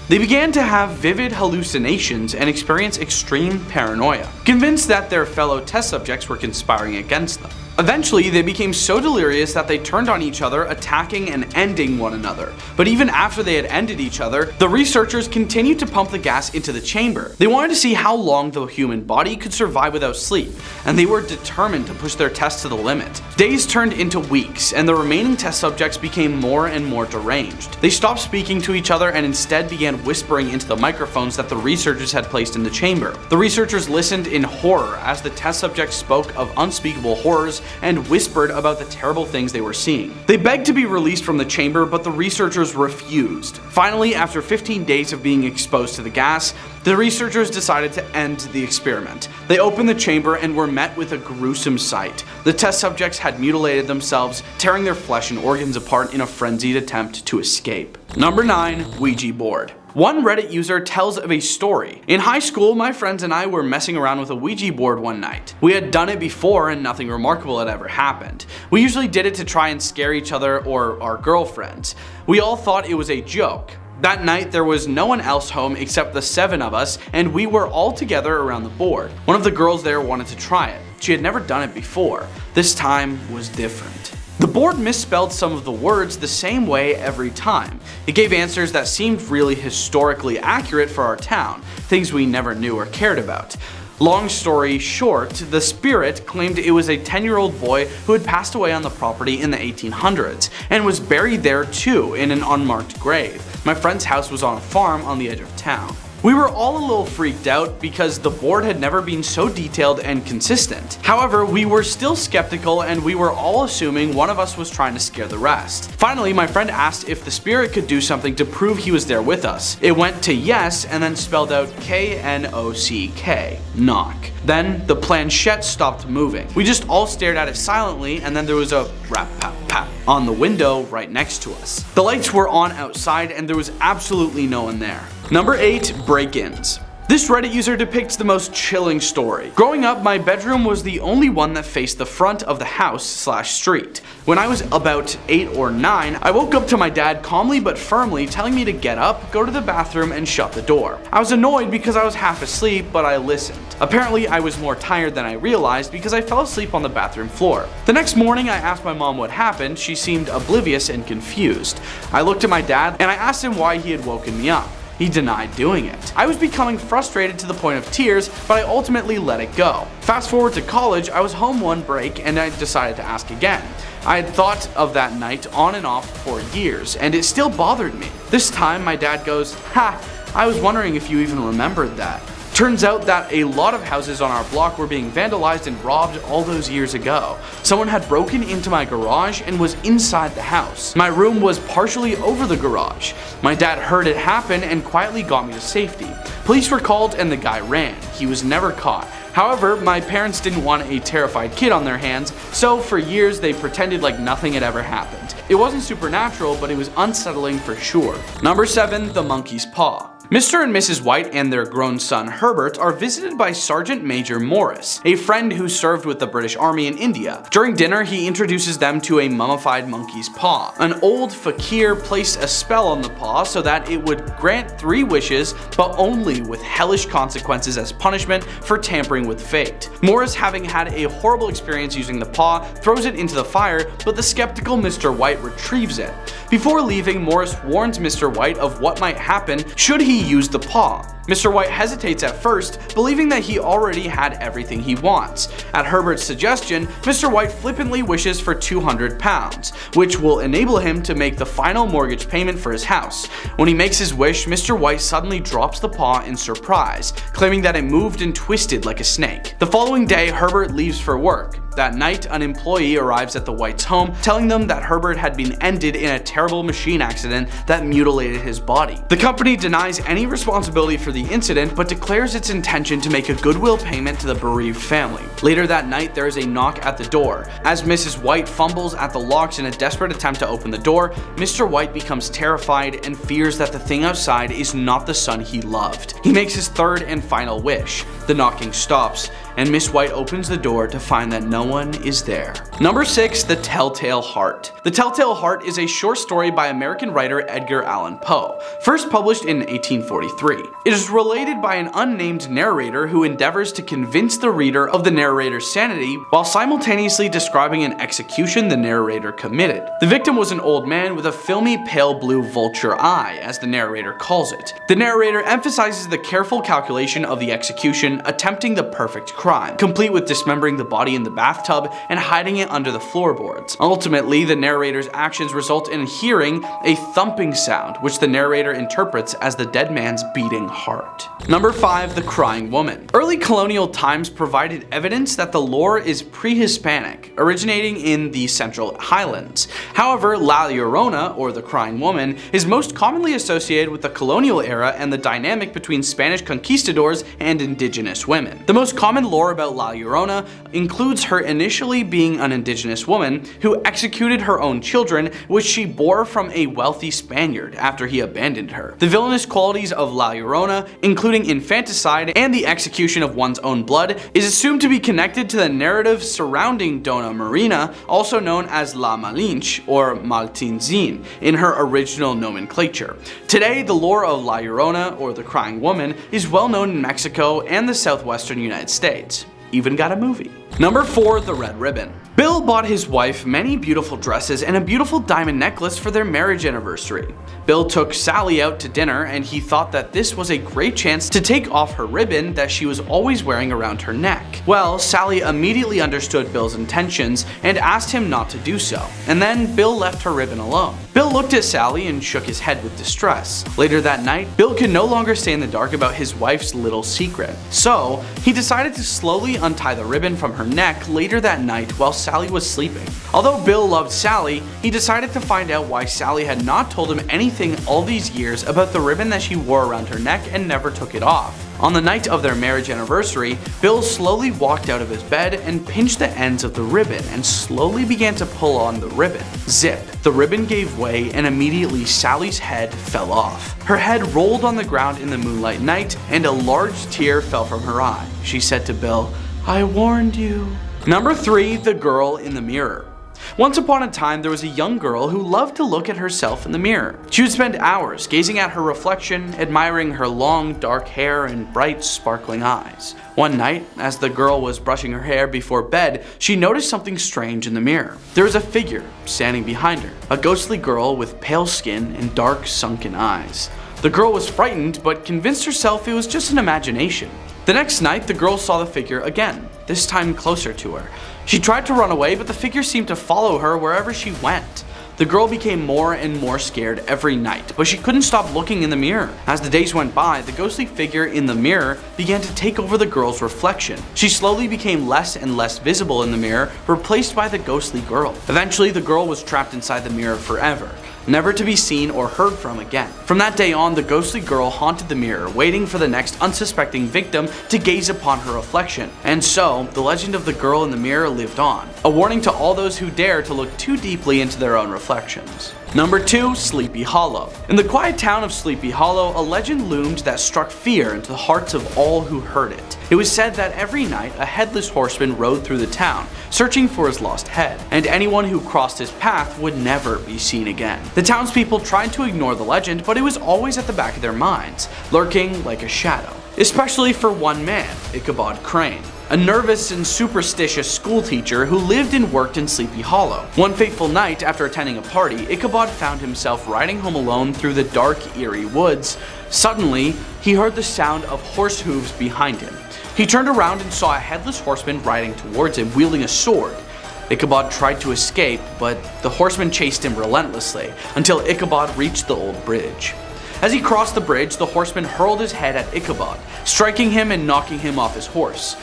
They began to have vivid hallucinations and experience extreme paranoia, convinced that their fellow test subjects were conspiring against them. Eventually, they became so delirious that they turned on each other, attacking and ending one another. But even after they had ended each other, the researchers continued to pump the gas into the chamber. They wanted to see how long the human body could survive without sleep, and they were determined to push their test to the limit. Days turned into weeks, and the remaining test subjects became more and more deranged. They stopped speaking to each other and instead began whispering into the microphones that the researchers had placed in the chamber. The researchers listened in horror as the test subjects spoke of unspeakable horrors and whispered about the terrible things they were seeing. They begged to be released from the chamber, but the researchers refused. Finally, after 15 days of being exposed to the gas, the researchers decided to end the experiment. They opened the chamber and were met with a gruesome sight. The test subjects had mutilated themselves, tearing their flesh and organs apart in a frenzied attempt to escape. Number 9. Ouija board. One Reddit user tells of a story. In high school, my friends and I were messing around with a Ouija board one night. We had done it before and nothing remarkable had ever happened. We usually did it to try and scare each other or our girlfriends. We all thought it was a joke. That night, there was no one else home except the 7 of us, and we were all together around the board. One of the girls there wanted to try it. She had never done it before. This time was different. The board misspelled some of the words the same way every time. It gave answers that seemed really historically accurate for our town, things we never knew or cared about. Long story short, the spirit claimed it was a 10-year-old boy who had passed away on the property in the 1800s, and was buried there too in an unmarked grave. My friend's house was on a farm on the edge of town. We were all a little freaked out because the board had never been so detailed and consistent. However, we were still skeptical and we were all assuming one of us was trying to scare the rest. Finally, my friend asked if the spirit could do something to prove he was there with us. It went to yes and then spelled out K-N-O-C-K, knock. Then the planchette stopped moving. We just all stared at it silently, and then there was a rap pap pap on the window right next to us. The lights were on outside and there was absolutely no one there. Number 8. Break-ins. This Reddit user depicts the most chilling story. Growing up, my bedroom was the only one that faced the front of the house/street. When I was about 8 or 9, I woke up to my dad calmly but firmly telling me to get up, go to the bathroom, and shut the door. I was annoyed because I was half asleep, but I listened. Apparently, I was more tired than I realized because I fell asleep on the bathroom floor. The next morning, I asked my mom what happened. She seemed oblivious and confused. I looked at my dad and I asked him why he had woken me up. He denied doing it. I was becoming frustrated to the point of tears, but I ultimately let it go. Fast forward to college, I was home one break and I decided to ask again. I had thought of that night on and off for years, and it still bothered me. This time, my dad goes, "Ha, I was wondering if you even remembered that." Turns out that a lot of houses on our block were being vandalized and robbed all those years ago. Someone had broken into my garage and was inside the house. My room was partially over the garage. My dad heard it happen and quietly got me to safety. Police were called and the guy ran. He was never caught. However, my parents didn't want a terrified kid on their hands, so for years they pretended like nothing had ever happened. It wasn't supernatural, but it was unsettling for sure. Number 7. The Monkey's Paw. Mr. and Mrs. White and their grown son Herbert are visited by Sergeant Major Morris, a friend who served with the British Army in India. During dinner, he introduces them to a mummified monkey's paw. An old fakir placed a spell on the paw so that it would grant 3 wishes, but only with hellish consequences as punishment for tampering with fate. Morris, having had a horrible experience using the paw, throws it into the fire, but the skeptical Mr. White retrieves it. Before leaving, Morris warns Mr. White of what might happen should he use the paw. Mr. White hesitates at first, believing that he already had everything he wants. At Herbert's suggestion, Mr. White flippantly wishes for £200, which will enable him to make the final mortgage payment for his house. When he makes his wish, Mr. White suddenly drops the paw in surprise, claiming that it moved and twisted like a snake. The following day, Herbert leaves for work. That night, an employee arrives at the Whites' home, telling them that Herbert had been ended in a terrible machine accident that mutilated his body. The company denies any responsibility for the incident, but declares its intention to make a goodwill payment to the bereaved family. Later that night, there is a knock at the door. As Mrs. White fumbles at the locks in a desperate attempt to open the door, Mr. White becomes terrified and fears that the thing outside is not the son he loved. He makes his third and final wish. The knocking stops, and Miss White opens the door to find that no one is there. Number 6. The Telltale Heart. The Telltale Heart is a short story by American writer Edgar Allan Poe, first published in 1843. It is related by an unnamed narrator who endeavors to convince the reader of the narrator's sanity while simultaneously describing an execution the narrator committed. The victim was an old man with a filmy pale blue vulture eye, as the narrator calls it. The narrator emphasizes the careful calculation of the execution, attempting the perfect crime, complete with dismembering the body in the bathtub and hiding it under the floorboards. Ultimately, the narrator's actions result in hearing a thumping sound, which the narrator interprets as the dead man's beating heart. Number 5. The Crying Woman. Early colonial times provided evidence that the lore is pre-Hispanic, originating in the Central Highlands. However, La Llorona, or the Crying Woman, is most commonly associated with the colonial era and the dynamic between Spanish conquistadors and indigenous women. The most common lore about La Llorona includes her initially being an indigenous woman who executed her own children, which she bore from a wealthy Spaniard after he abandoned her. The villainous qualities of La Llorona, including infanticide and the execution of one's own blood, is assumed to be connected to the narrative surrounding Dona Marina, also known as La Malinche or Maltinzin in her original nomenclature. Today, the lore of La Llorona, or the Crying Woman, is well known in Mexico and the southwestern United States. Even got a movie. Number 4. The Red Ribbon. Bill bought his wife many beautiful dresses and a beautiful diamond necklace for their marriage anniversary. Bill took Sally out to dinner, and he thought that this was a great chance to take off her ribbon that she was always wearing around her neck. Well, Sally immediately understood Bill's intentions and asked him not to do so, and then Bill left her ribbon alone. Bill looked at Sally and shook his head with distress. Later that night, Bill could no longer stay in the dark about his wife's little secret, so he decided to slowly untie the ribbon from her neck later that night while Sally was sleeping. Although Bill loved Sally, he decided to find out why Sally had not told him anything all these years about the ribbon that she wore around her neck and never took it off. On the night of their marriage anniversary, Bill slowly walked out of his bed and pinched the ends of the ribbon and slowly began to pull on the ribbon. Zip! The ribbon gave way and immediately Sally's head fell off. Her head rolled on the ground in the moonlight night and a large tear fell from her eye. She said to Bill, "I warned you." Number 3. The Girl in the Mirror. Once upon a time, there was a young girl who loved to look at herself in the mirror. She would spend hours gazing at her reflection, admiring her long, dark hair and bright, sparkling eyes. One night, as the girl was brushing her hair before bed, she noticed something strange in the mirror. There was a figure standing behind her, a ghostly girl with pale skin and dark, sunken eyes. The girl was frightened, but convinced herself it was just an imagination. The next night, the girl saw the figure again, this time closer to her. She tried to run away, but the figure seemed to follow her wherever she went. The girl became more and more scared every night, but she couldn't stop looking in the mirror. As the days went by, the ghostly figure in the mirror began to take over the girl's reflection. She slowly became less and less visible in the mirror, replaced by the ghostly girl. Eventually, the girl was trapped inside the mirror forever, never to be seen or heard from again. From that day on, the ghostly girl haunted the mirror, waiting for the next unsuspecting victim to gaze upon her reflection. And so, the legend of the girl in the mirror lived on, a warning to all those who dare to look too deeply into their own reflections. Number 2. Sleepy Hollow. In the quiet town of Sleepy Hollow, a legend loomed that struck fear into the hearts of all who heard it. It was said that every night a headless horseman rode through the town, searching for his lost head, and anyone who crossed his path would never be seen again. The townspeople tried to ignore the legend, but it was always at the back of their minds, lurking like a shadow. Especially for one man, Ichabod Crane. a nervous and superstitious schoolteacher who lived and worked in Sleepy Hollow. One fateful night, after attending a party, Ichabod found himself riding home alone through the dark, eerie woods. Suddenly, he heard the sound of horse hooves behind him. He turned around and saw a headless horseman riding towards him, wielding a sword. Ichabod tried to escape, but the horseman chased him relentlessly until Ichabod reached the old bridge. As he crossed the bridge, the horseman hurled his head at Ichabod, striking him and knocking him off his horse.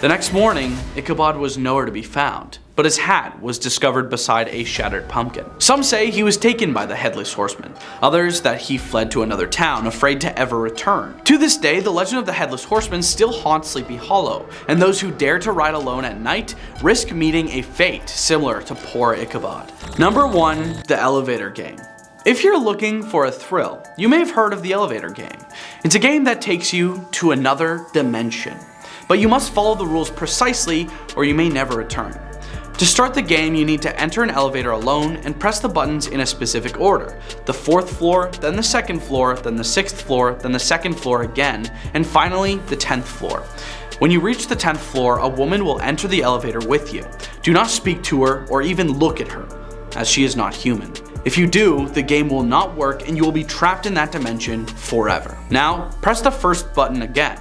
The next morning, Ichabod was nowhere to be found, but his hat was discovered beside a shattered pumpkin. Some say he was taken by the headless horseman, others that he fled to another town, afraid to ever return. To this day, the legend of the headless horseman still haunts Sleepy Hollow, and those who dare to ride alone at night risk meeting a fate similar to poor Ichabod. Number 1. The elevator game. If you're looking for a thrill, you may have heard of the elevator game. It's a game that takes you to another dimension, but you must follow the rules precisely or you may never return. To start the game, you need to enter an elevator alone and press the buttons in a specific order. The 4th floor, then the 2nd floor, then the 6th floor, then the 2nd floor again, and finally the 10th floor. When you reach the 10th floor, a woman will enter the elevator with you. Do not speak to her or even look at her, as she is not human. If you do, the game will not work and you will be trapped in that dimension forever. Now, press the first button again.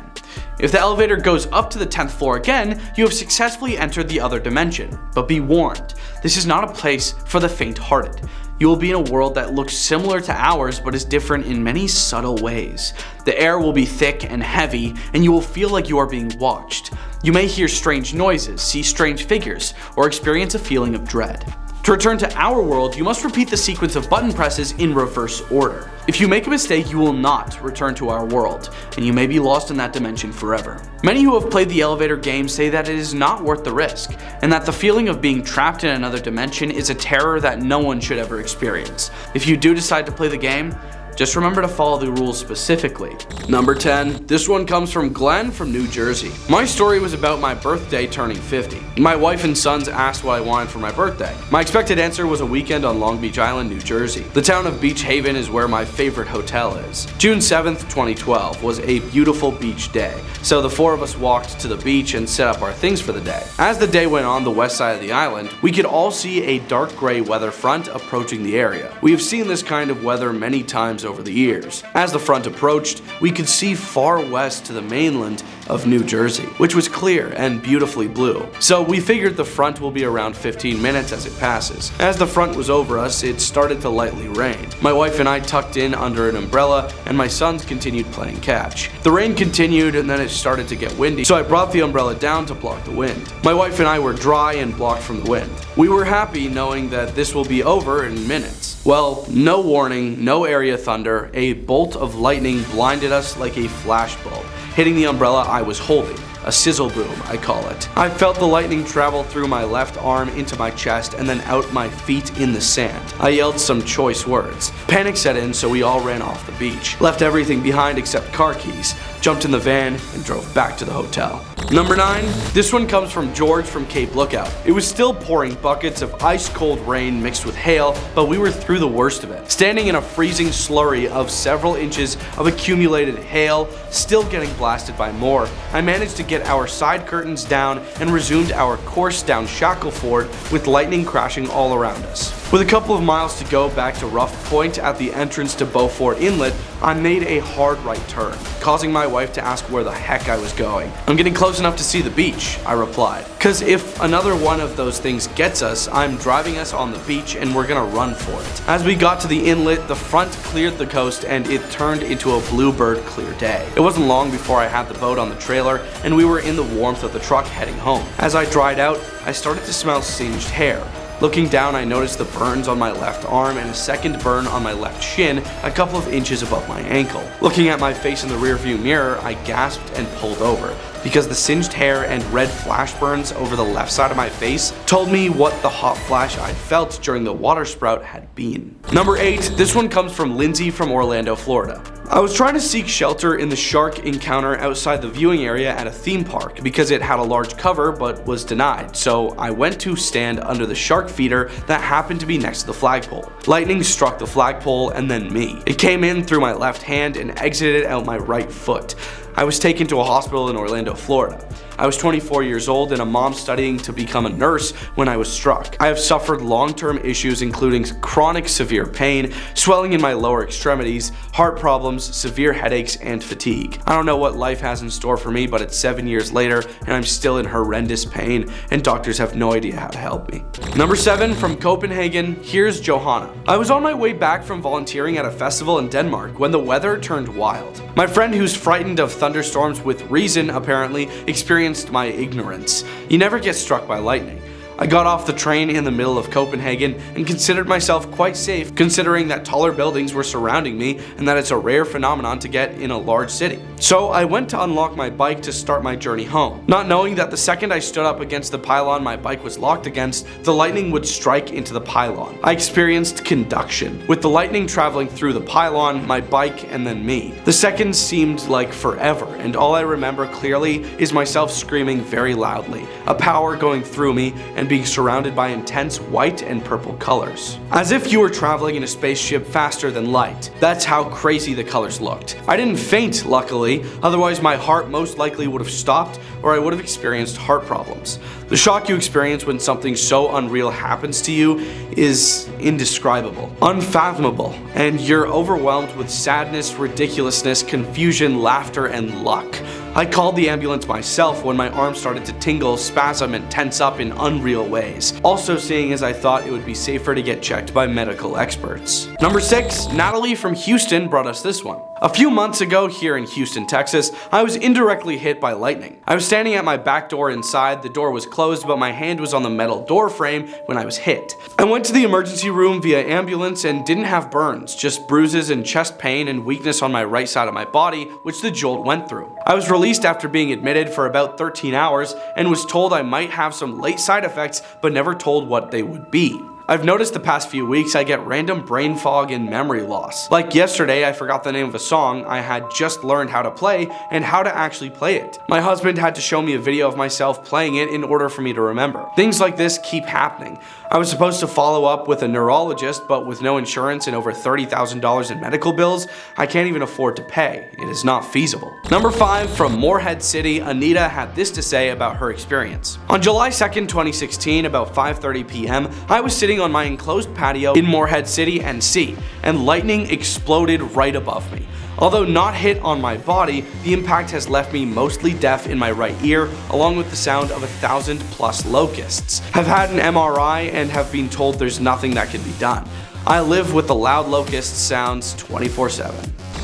If the elevator goes up to the 10th floor again, you have successfully entered the other dimension. But be warned, this is not a place for the faint-hearted. You will be in a world that looks similar to ours but is different in many subtle ways. The air will be thick and heavy, and you will feel like you are being watched. You may hear strange noises, see strange figures, or experience a feeling of dread. To return to our world, you must repeat the sequence of button presses in reverse order. If you make a mistake, you will not return to our world, and you may be lost in that dimension forever. Many who have played the elevator game say that it is not worth the risk, and that the feeling of being trapped in another dimension is a terror that no one should ever experience. If you do decide to play the game, just remember to follow the rules specifically. Number 10. This one comes from Glenn from New Jersey. My story was about my birthday turning 50. My wife and sons asked what I wanted for my birthday. My expected answer was a weekend on Long Beach Island, New Jersey. The town of Beach Haven is where my favorite hotel is. June 7th, 2012 was a beautiful beach day, so the 4 of us walked to the beach and set up our things for the day. As the day went on the west side of the island, we could all see a dark gray weather front approaching the area. We have seen this kind of weather many times over the years. As the front approached, we could see far west to the mainland of New Jersey, which was clear and beautifully blue. So we figured the front will be around 15 minutes as it passes. As the front was over us, it started to lightly rain. My wife and I tucked in under an umbrella, and my sons continued playing catch. The rain continued, and then it started to get windy, so I brought the umbrella down to block the wind. My wife and I were dry and blocked from the wind. We were happy knowing that this will be over in minutes. Well, no warning, no area thunder, a bolt of lightning blinded us like a flashbulb, hitting the umbrella I was holding. A sizzle boom, I call it. I felt the lightning travel through my left arm into my chest and then out my feet in the sand. I yelled some choice words. Panic set in, so we all ran off the beach. Left everything behind except car keys, jumped in the van, and drove back to the hotel. Number 9. This one comes from George from Cape Lookout. It was still pouring buckets of ice-cold rain mixed with hail, but we were through the worst of it. Standing in a freezing slurry of several inches of accumulated hail, still getting blasted by more, I managed to get our side curtains down and resumed our course down Shackleford with lightning crashing all around us. With a couple of miles to go back to Rough Point at the entrance to Beaufort Inlet, I made a hard right turn, causing my wife to ask where the heck I was going. I'm getting close enough to see the beach, I replied. Cause if another one of those things gets us, I'm driving us on the beach and we're gonna run for it. As we got to the inlet, the front cleared the coast and it turned into a bluebird clear day. It wasn't long before I had the boat on the trailer and we were in the warmth of the truck heading home. As I dried out, I started to smell singed hair. Looking down, I noticed the burns on my left arm and a second burn on my left shin, a couple of inches above my ankle. Looking at my face in the rearview mirror, I gasped and pulled over, because the singed hair and red flash burns over the left side of my face told me what the hot flash I'd felt during the water sprout had been. Number 8, this one comes from Lindsay from Orlando, Florida. I was trying to seek shelter in the shark encounter outside the viewing area at a theme park because it had a large cover but was denied, so I went to stand under the shark feeder that happened to be next to the flagpole. Lightning struck the flagpole and then me. It came in through my left hand and exited out my right foot. I was taken to a hospital in Orlando, Florida. I was 24 years old and a mom studying to become a nurse when I was struck. I have suffered long-term issues including chronic severe pain, swelling in my lower extremities, heart problems, severe headaches, and fatigue. I don't know what life has in store for me, but it's 7 years later and I'm still in horrendous pain and doctors have no idea how to help me. Number 7, from Copenhagen, here's Johanna. I was on my way back from volunteering at a festival in Denmark when the weather turned wild. My friend, who's frightened of thunderstorms with reason apparently, experienced my ignorance. You never get struck by lightning. I got off the train in the middle of Copenhagen and considered myself quite safe considering that taller buildings were surrounding me and that it's a rare phenomenon to get in a large city. So I went to unlock my bike to start my journey home, not knowing that the second I stood up against the pylon my bike was locked against, the lightning would strike into the pylon. I experienced conduction, with the lightning traveling through the pylon, my bike, and then me. The seconds seemed like forever, and all I remember clearly is myself screaming very loudly, a power going through me, and being surrounded by intense white and purple colors. As if you were traveling in a spaceship faster than light. That's how crazy the colors looked. I didn't faint, luckily, otherwise my heart most likely would have stopped or I would have experienced heart problems. The shock you experience when something so unreal happens to you is indescribable, unfathomable, and you're overwhelmed with sadness, ridiculousness, confusion, laughter, and luck. I called the ambulance myself when my arm started to tingle, spasm, and tense up in unreal ways. Also seeing as I thought it would be safer to get checked by medical experts. Number 6, Natalie from Houston brought us this one. A few months ago here in Houston, Texas, I was indirectly hit by lightning. I was standing at my back door inside, the door was closed but my hand was on the metal door frame when I was hit. I went to the emergency room via ambulance and didn't have burns, just bruises and chest pain and weakness on my right side of my body, which the jolt went through. I was released after being admitted for about 13 hours and was told I might have some late side effects but never told what they would be. I've noticed the past few weeks I get random brain fog and memory loss. Like yesterday, I forgot the name of a song I had just learned how to play and how to actually play it. My husband had to show me a video of myself playing it in order for me to remember. Things like this keep happening. I was supposed to follow up with a neurologist, but with no insurance and over $30,000 in medical bills, I can't even afford to pay. It is not feasible. Number 5, from Morehead City, Anita had this to say about her experience. On July 2nd, 2016, about 5:30 p.m., I was sitting on my enclosed patio in Morehead City, NC, and lightning exploded right above me. Although not hit on my body, the impact has left me mostly deaf in my right ear, along with the sound of 1,000+ locusts. Have had an MRI and have been told there's nothing that can be done. I live with the loud locust sounds 24/7.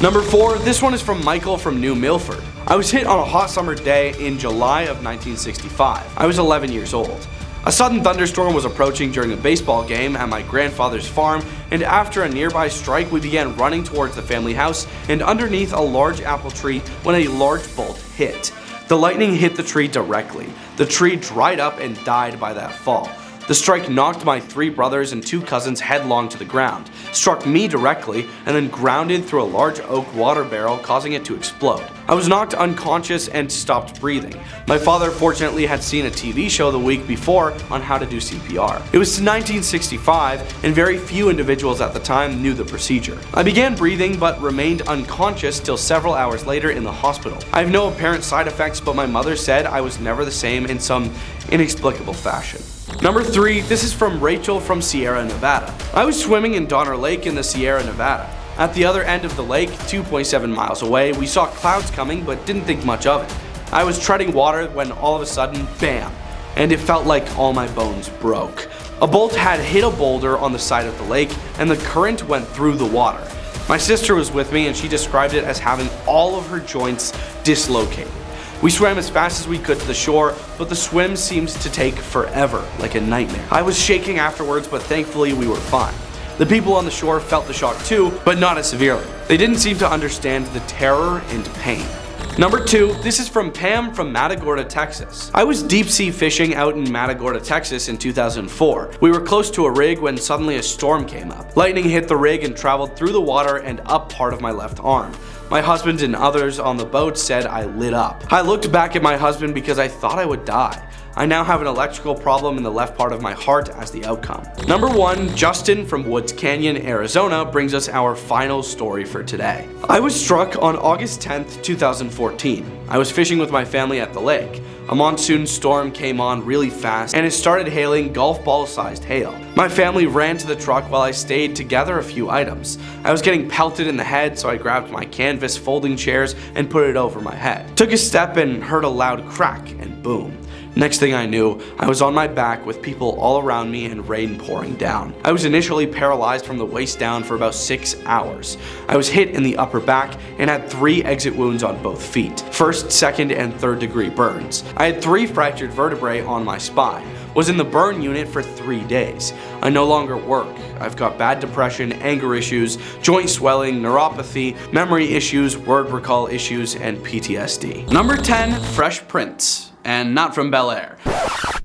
Number 4, this one is from Michael from New Milford. I was hit on a hot summer day in July of 1965. I was 11 years old. A sudden thunderstorm was approaching during a baseball game at my grandfather's farm, and after a nearby strike we began running towards the family house and underneath a large apple tree when a large bolt hit. The lightning hit the tree directly. The tree dried up and died by that fall. The strike knocked my 3 brothers and 2 cousins headlong to the ground, struck me directly, and then grounded through a large oak water barrel, causing it to explode. I was knocked unconscious and stopped breathing. My father fortunately had seen a TV show the week before on how to do CPR. It was 1965 and very few individuals at the time knew the procedure. I began breathing but remained unconscious till several hours later in the hospital. I have no apparent side effects, but my mother said I was never the same in some inexplicable fashion. Number 3, this is from Rachel from Sierra Nevada. I was swimming in Donner Lake in the Sierra Nevada. At the other end of the lake, 2.7 miles away, we saw clouds coming but didn't think much of it. I was treading water when all of a sudden, bam, and it felt like all my bones broke. A bolt had hit a boulder on the side of the lake and the current went through the water. My sister was with me and she described it as having all of her joints dislocated. We swam as fast as we could to the shore, but the swim seemed to take forever, like a nightmare. I was shaking afterwards, but thankfully we were fine. The people on the shore felt the shock too, but not as severely. They didn't seem to understand the terror and pain. Number 2, this is from Pam from Matagorda, Texas. I was deep sea fishing out in Matagorda, Texas in 2004. We were close to a rig when suddenly a storm came up. Lightning hit the rig and traveled through the water and up part of my left arm. My husband and others on the boat said I lit up. I looked back at my husband because I thought I would die. I now have an electrical problem in the left part of my heart as the outcome. Number 1, Justin from Woods Canyon, Arizona brings us our final story for today. I was struck on August 10th, 2014. I was fishing with my family at the lake. A monsoon storm came on really fast and it started hailing golf ball sized hail. My family ran to the truck while I stayed to gather a few items. I was getting pelted in the head, so I grabbed my canvas folding chairs and put it over my head. Took a step and heard a loud crack and boom. Next thing I knew, I was on my back with people all around me and rain pouring down. I was initially paralyzed from the waist down for about 6 hours. I was hit in the upper back and had 3 exit wounds on both feet. First, second, and third degree burns. I had 3 fractured vertebrae on my spine. Was in the burn unit for 3 days. I no longer work. I've got bad depression, anger issues, joint swelling, neuropathy, memory issues, word recall issues, and PTSD. Number 10, Fresh Prince. And not from Bel Air.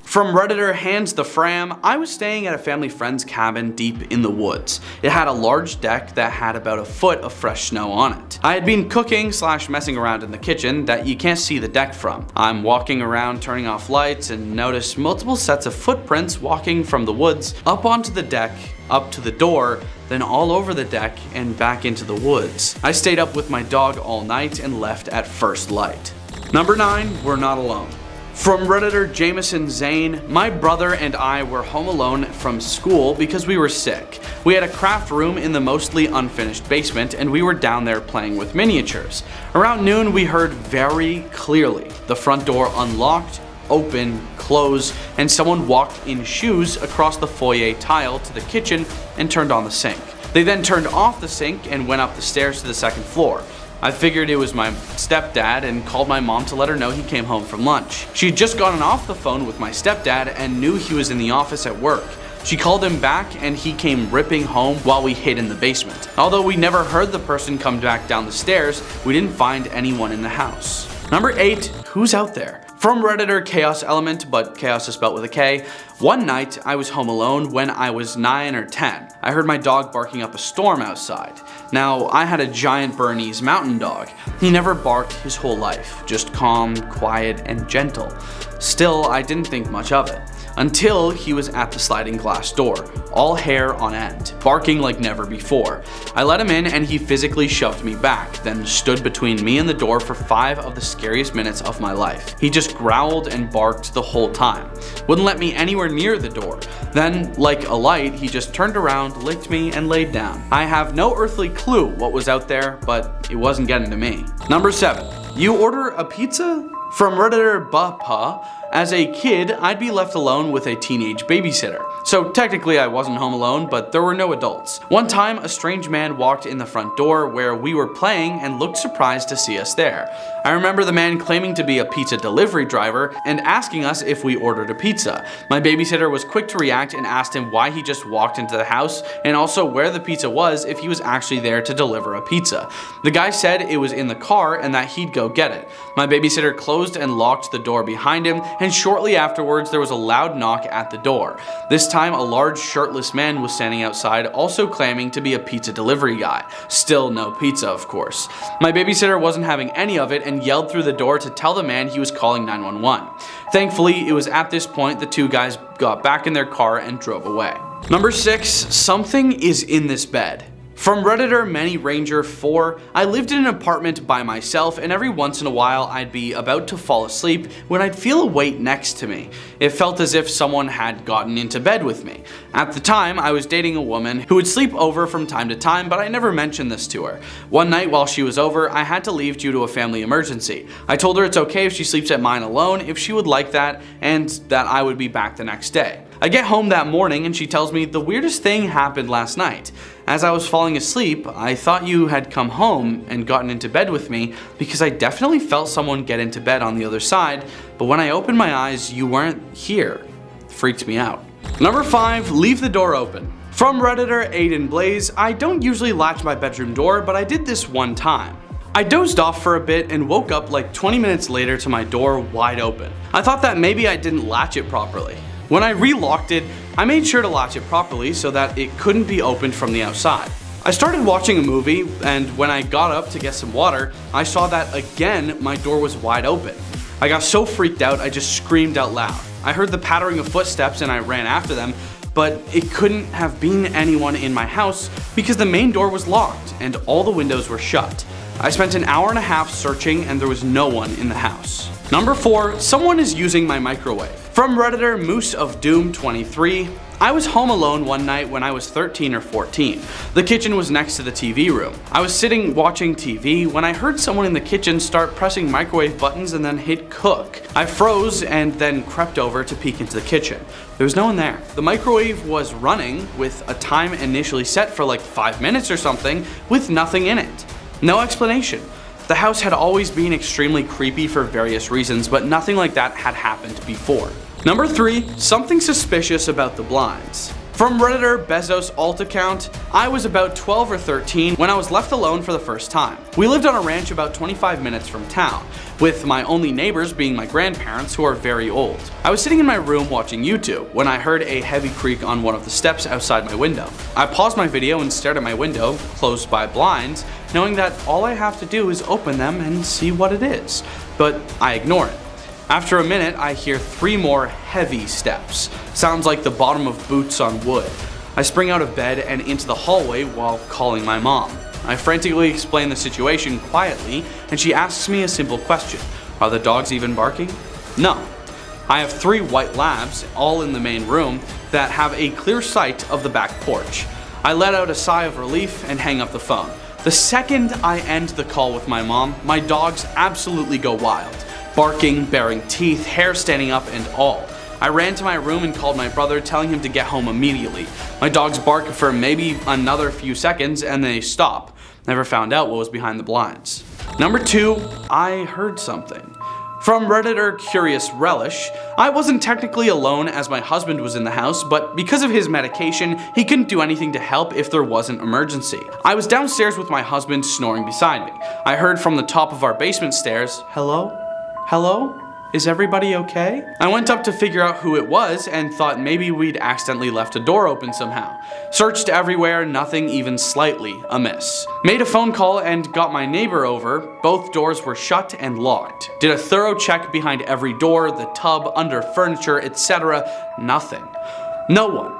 From Redditor Hands the Fram, I was staying at a family friend's cabin deep in the woods. It had a large deck that had about a foot of fresh snow on it. I had been cooking / messing around in the kitchen that you can't see the deck from. I'm walking around turning off lights and notice multiple sets of footprints walking from the woods up onto the deck, up to the door, then all over the deck and back into the woods. I stayed up with my dog all night and left at first light. Number 9, we're not alone. From Redditor Jameson Zane, my brother and I were home alone from school because we were sick. We had a craft room in the mostly unfinished basement and we were down there playing with miniatures. Around noon we heard very clearly the front door unlocked, open, close, and someone walked in shoes across the foyer tile to the kitchen and turned on the sink. They then turned off the sink and went up the stairs to the second floor. I figured it was my stepdad and called my mom to let her know he came home from lunch. She had just gotten off the phone with my stepdad and knew he was in the office at work. She called him back and he came ripping home while we hid in the basement. Although we never heard the person come back down the stairs, we didn't find anyone in the house. Number 8, who's out there? From Redditor Chaos Element, but chaos is spelled with a K, one night I was home alone when I was 9 or 10. I heard my dog barking up a storm outside. Now, I had a giant Bernese mountain dog. He never barked his whole life, just calm, quiet, and gentle. Still, I didn't think much of it. Until he was at the sliding glass door, all hair on end, barking like never before. I let him in and he physically shoved me back, then stood between me and the door for 5 of the scariest minutes of my life. He just growled and barked the whole time. Wouldn't let me anywhere near the door. Then, like a light, he just turned around, licked me, and laid down. I have no earthly clue what was out there, but it wasn't getting to me. Number 7, you order a pizza? From Redditor Bapa, as a kid, I'd be left alone with a teenage babysitter. So technically I wasn't home alone, but there were no adults. One time, a strange man walked in the front door where we were playing and looked surprised to see us there. I remember the man claiming to be a pizza delivery driver and asking us if we ordered a pizza. My babysitter was quick to react and asked him why he just walked into the house and also where the pizza was if he was actually there to deliver a pizza. The guy said it was in the car and that he'd go get it. My babysitter closed and locked the door behind him, and shortly afterwards there was a loud knock at the door. This time a large shirtless man was standing outside, also claiming to be a pizza delivery guy. Still no pizza, of course. My babysitter wasn't having any of it and yelled through the door to tell the man he was calling 911. Thankfully, it was at this point the 2 guys got back in their car and drove away. Number 6, something is in this bed. From Redditor Many Ranger 4, I lived in an apartment by myself and every once in a while I'd be about to fall asleep when I'd feel a weight next to me. It felt as if someone had gotten into bed with me. At the time, I was dating a woman who would sleep over from time to time, but I never mentioned this to her. One night while she was over, I had to leave due to a family emergency. I told her it's okay if she sleeps at mine alone if she would like that, and that I would be back the next day. I get home that morning and she tells me the weirdest thing happened last night. As I was falling asleep, I thought you had come home and gotten into bed with me because I definitely felt someone get into bed on the other side, but when I opened my eyes, you weren't here. It freaked me out. Number 5, leave the door open. From Redditor Aiden Blaze, I don't usually latch my bedroom door, but I did this one time. I dozed off for a bit and woke up like 20 minutes later to my door wide open. I thought that maybe I didn't latch it properly. When I relocked it, I made sure to latch it properly so that it couldn't be opened from the outside. I started watching a movie, and when I got up to get some water, I saw that again my door was wide open. I got so freaked out I just screamed out loud. I heard the pattering of footsteps and I ran after them, but it couldn't have been anyone in my house because the main door was locked and all the windows were shut. I spent an hour and a half searching and there was no one in the house. Number 4, someone is using my microwave. From Redditor Moose of Doom 23, I was home alone one night when I was 13 or 14. The kitchen was next to the TV room. I was sitting watching TV when I heard someone in the kitchen start pressing microwave buttons and then hit cook. I froze and then crept over to peek into the kitchen. There was no one there. The microwave was running with a time initially set for like 5 minutes or something with nothing in it. No explanation. The house had always been extremely creepy for various reasons, but nothing like that had happened before. Number 3, something suspicious about the blinds. From Redditor Bezos alt account, I was about 12 or 13 when I was left alone for the first time. We lived on a ranch about 25 minutes from town, with my only neighbors being my grandparents who are very old. I was sitting in my room watching YouTube when I heard a heavy creak on one of the steps outside my window. I paused my video and stared at my window, closed by blinds, knowing that all I have to do is open them and see what it is. But I ignore it. After a minute, I hear 3 more heavy steps. Sounds like the bottom of boots on wood. I spring out of bed and into the hallway while calling my mom. I frantically explain the situation quietly, and she asks me a simple question. Are the dogs even barking? No. I have 3 white labs, all in the main room, that have a clear sight of the back porch. I let out a sigh of relief and hang up the phone. The second I end the call with my mom, my dogs absolutely go wild. Barking, baring teeth, hair standing up and all. I ran to my room and called my brother, telling him to get home immediately. My dogs bark for maybe another few seconds and they stop. Never found out what was behind the blinds. Number 2, I heard something. From Redditor Curious Relish, I wasn't technically alone as my husband was in the house, but because of his medication, he couldn't do anything to help if there was an emergency. I was downstairs with my husband snoring beside me. I heard from the top of our basement stairs, "Hello? Hello? Is everybody okay?" I went up to figure out who it was and thought maybe we'd accidentally left a door open somehow. Searched everywhere, nothing even slightly amiss. Made a phone call and got my neighbor over. Both doors were shut and locked. Did a thorough check behind every door, the tub, under furniture, etc. Nothing. No one.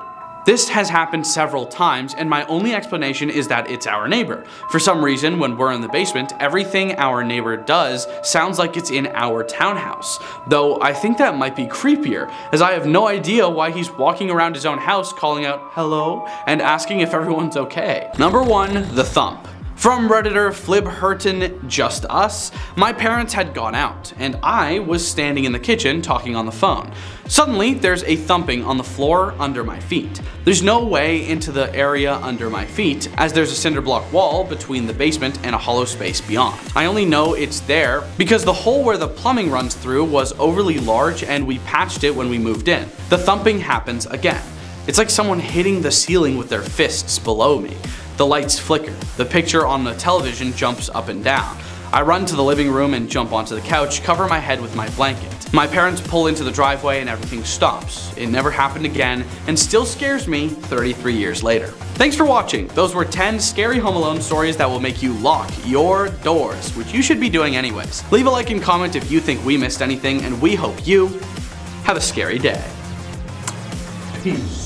This has happened several times, and my only explanation is that it's our neighbor. For some reason, when we're in the basement, everything our neighbor does sounds like it's in our townhouse. Though I think that might be creepier, as I have no idea why he's walking around his own house calling out "hello" and asking if everyone's okay. Number 1, the thump. From Redditor Flibherton Just Us, my parents had gone out, and I was standing in the kitchen talking on the phone. Suddenly, there's a thumping on the floor under my feet. There's no way into the area under my feet, as there's a cinder block wall between the basement and a hollow space beyond. I only know it's there because the hole where the plumbing runs through was overly large and we patched it when we moved in. The thumping happens again. It's like someone hitting the ceiling with their fists below me. The lights flicker. The picture on the television jumps up and down. I run to the living room and jump onto the couch, cover my head with my blanket. My parents pull into the driveway and everything stops. It never happened again and still scares me 33 years later. Thanks for watching. Those were 10 scary Home Alone stories that will make you lock your doors, which you should be doing anyways. Leave a like and comment if you think we missed anything, and we hope you have a scary day. Peace.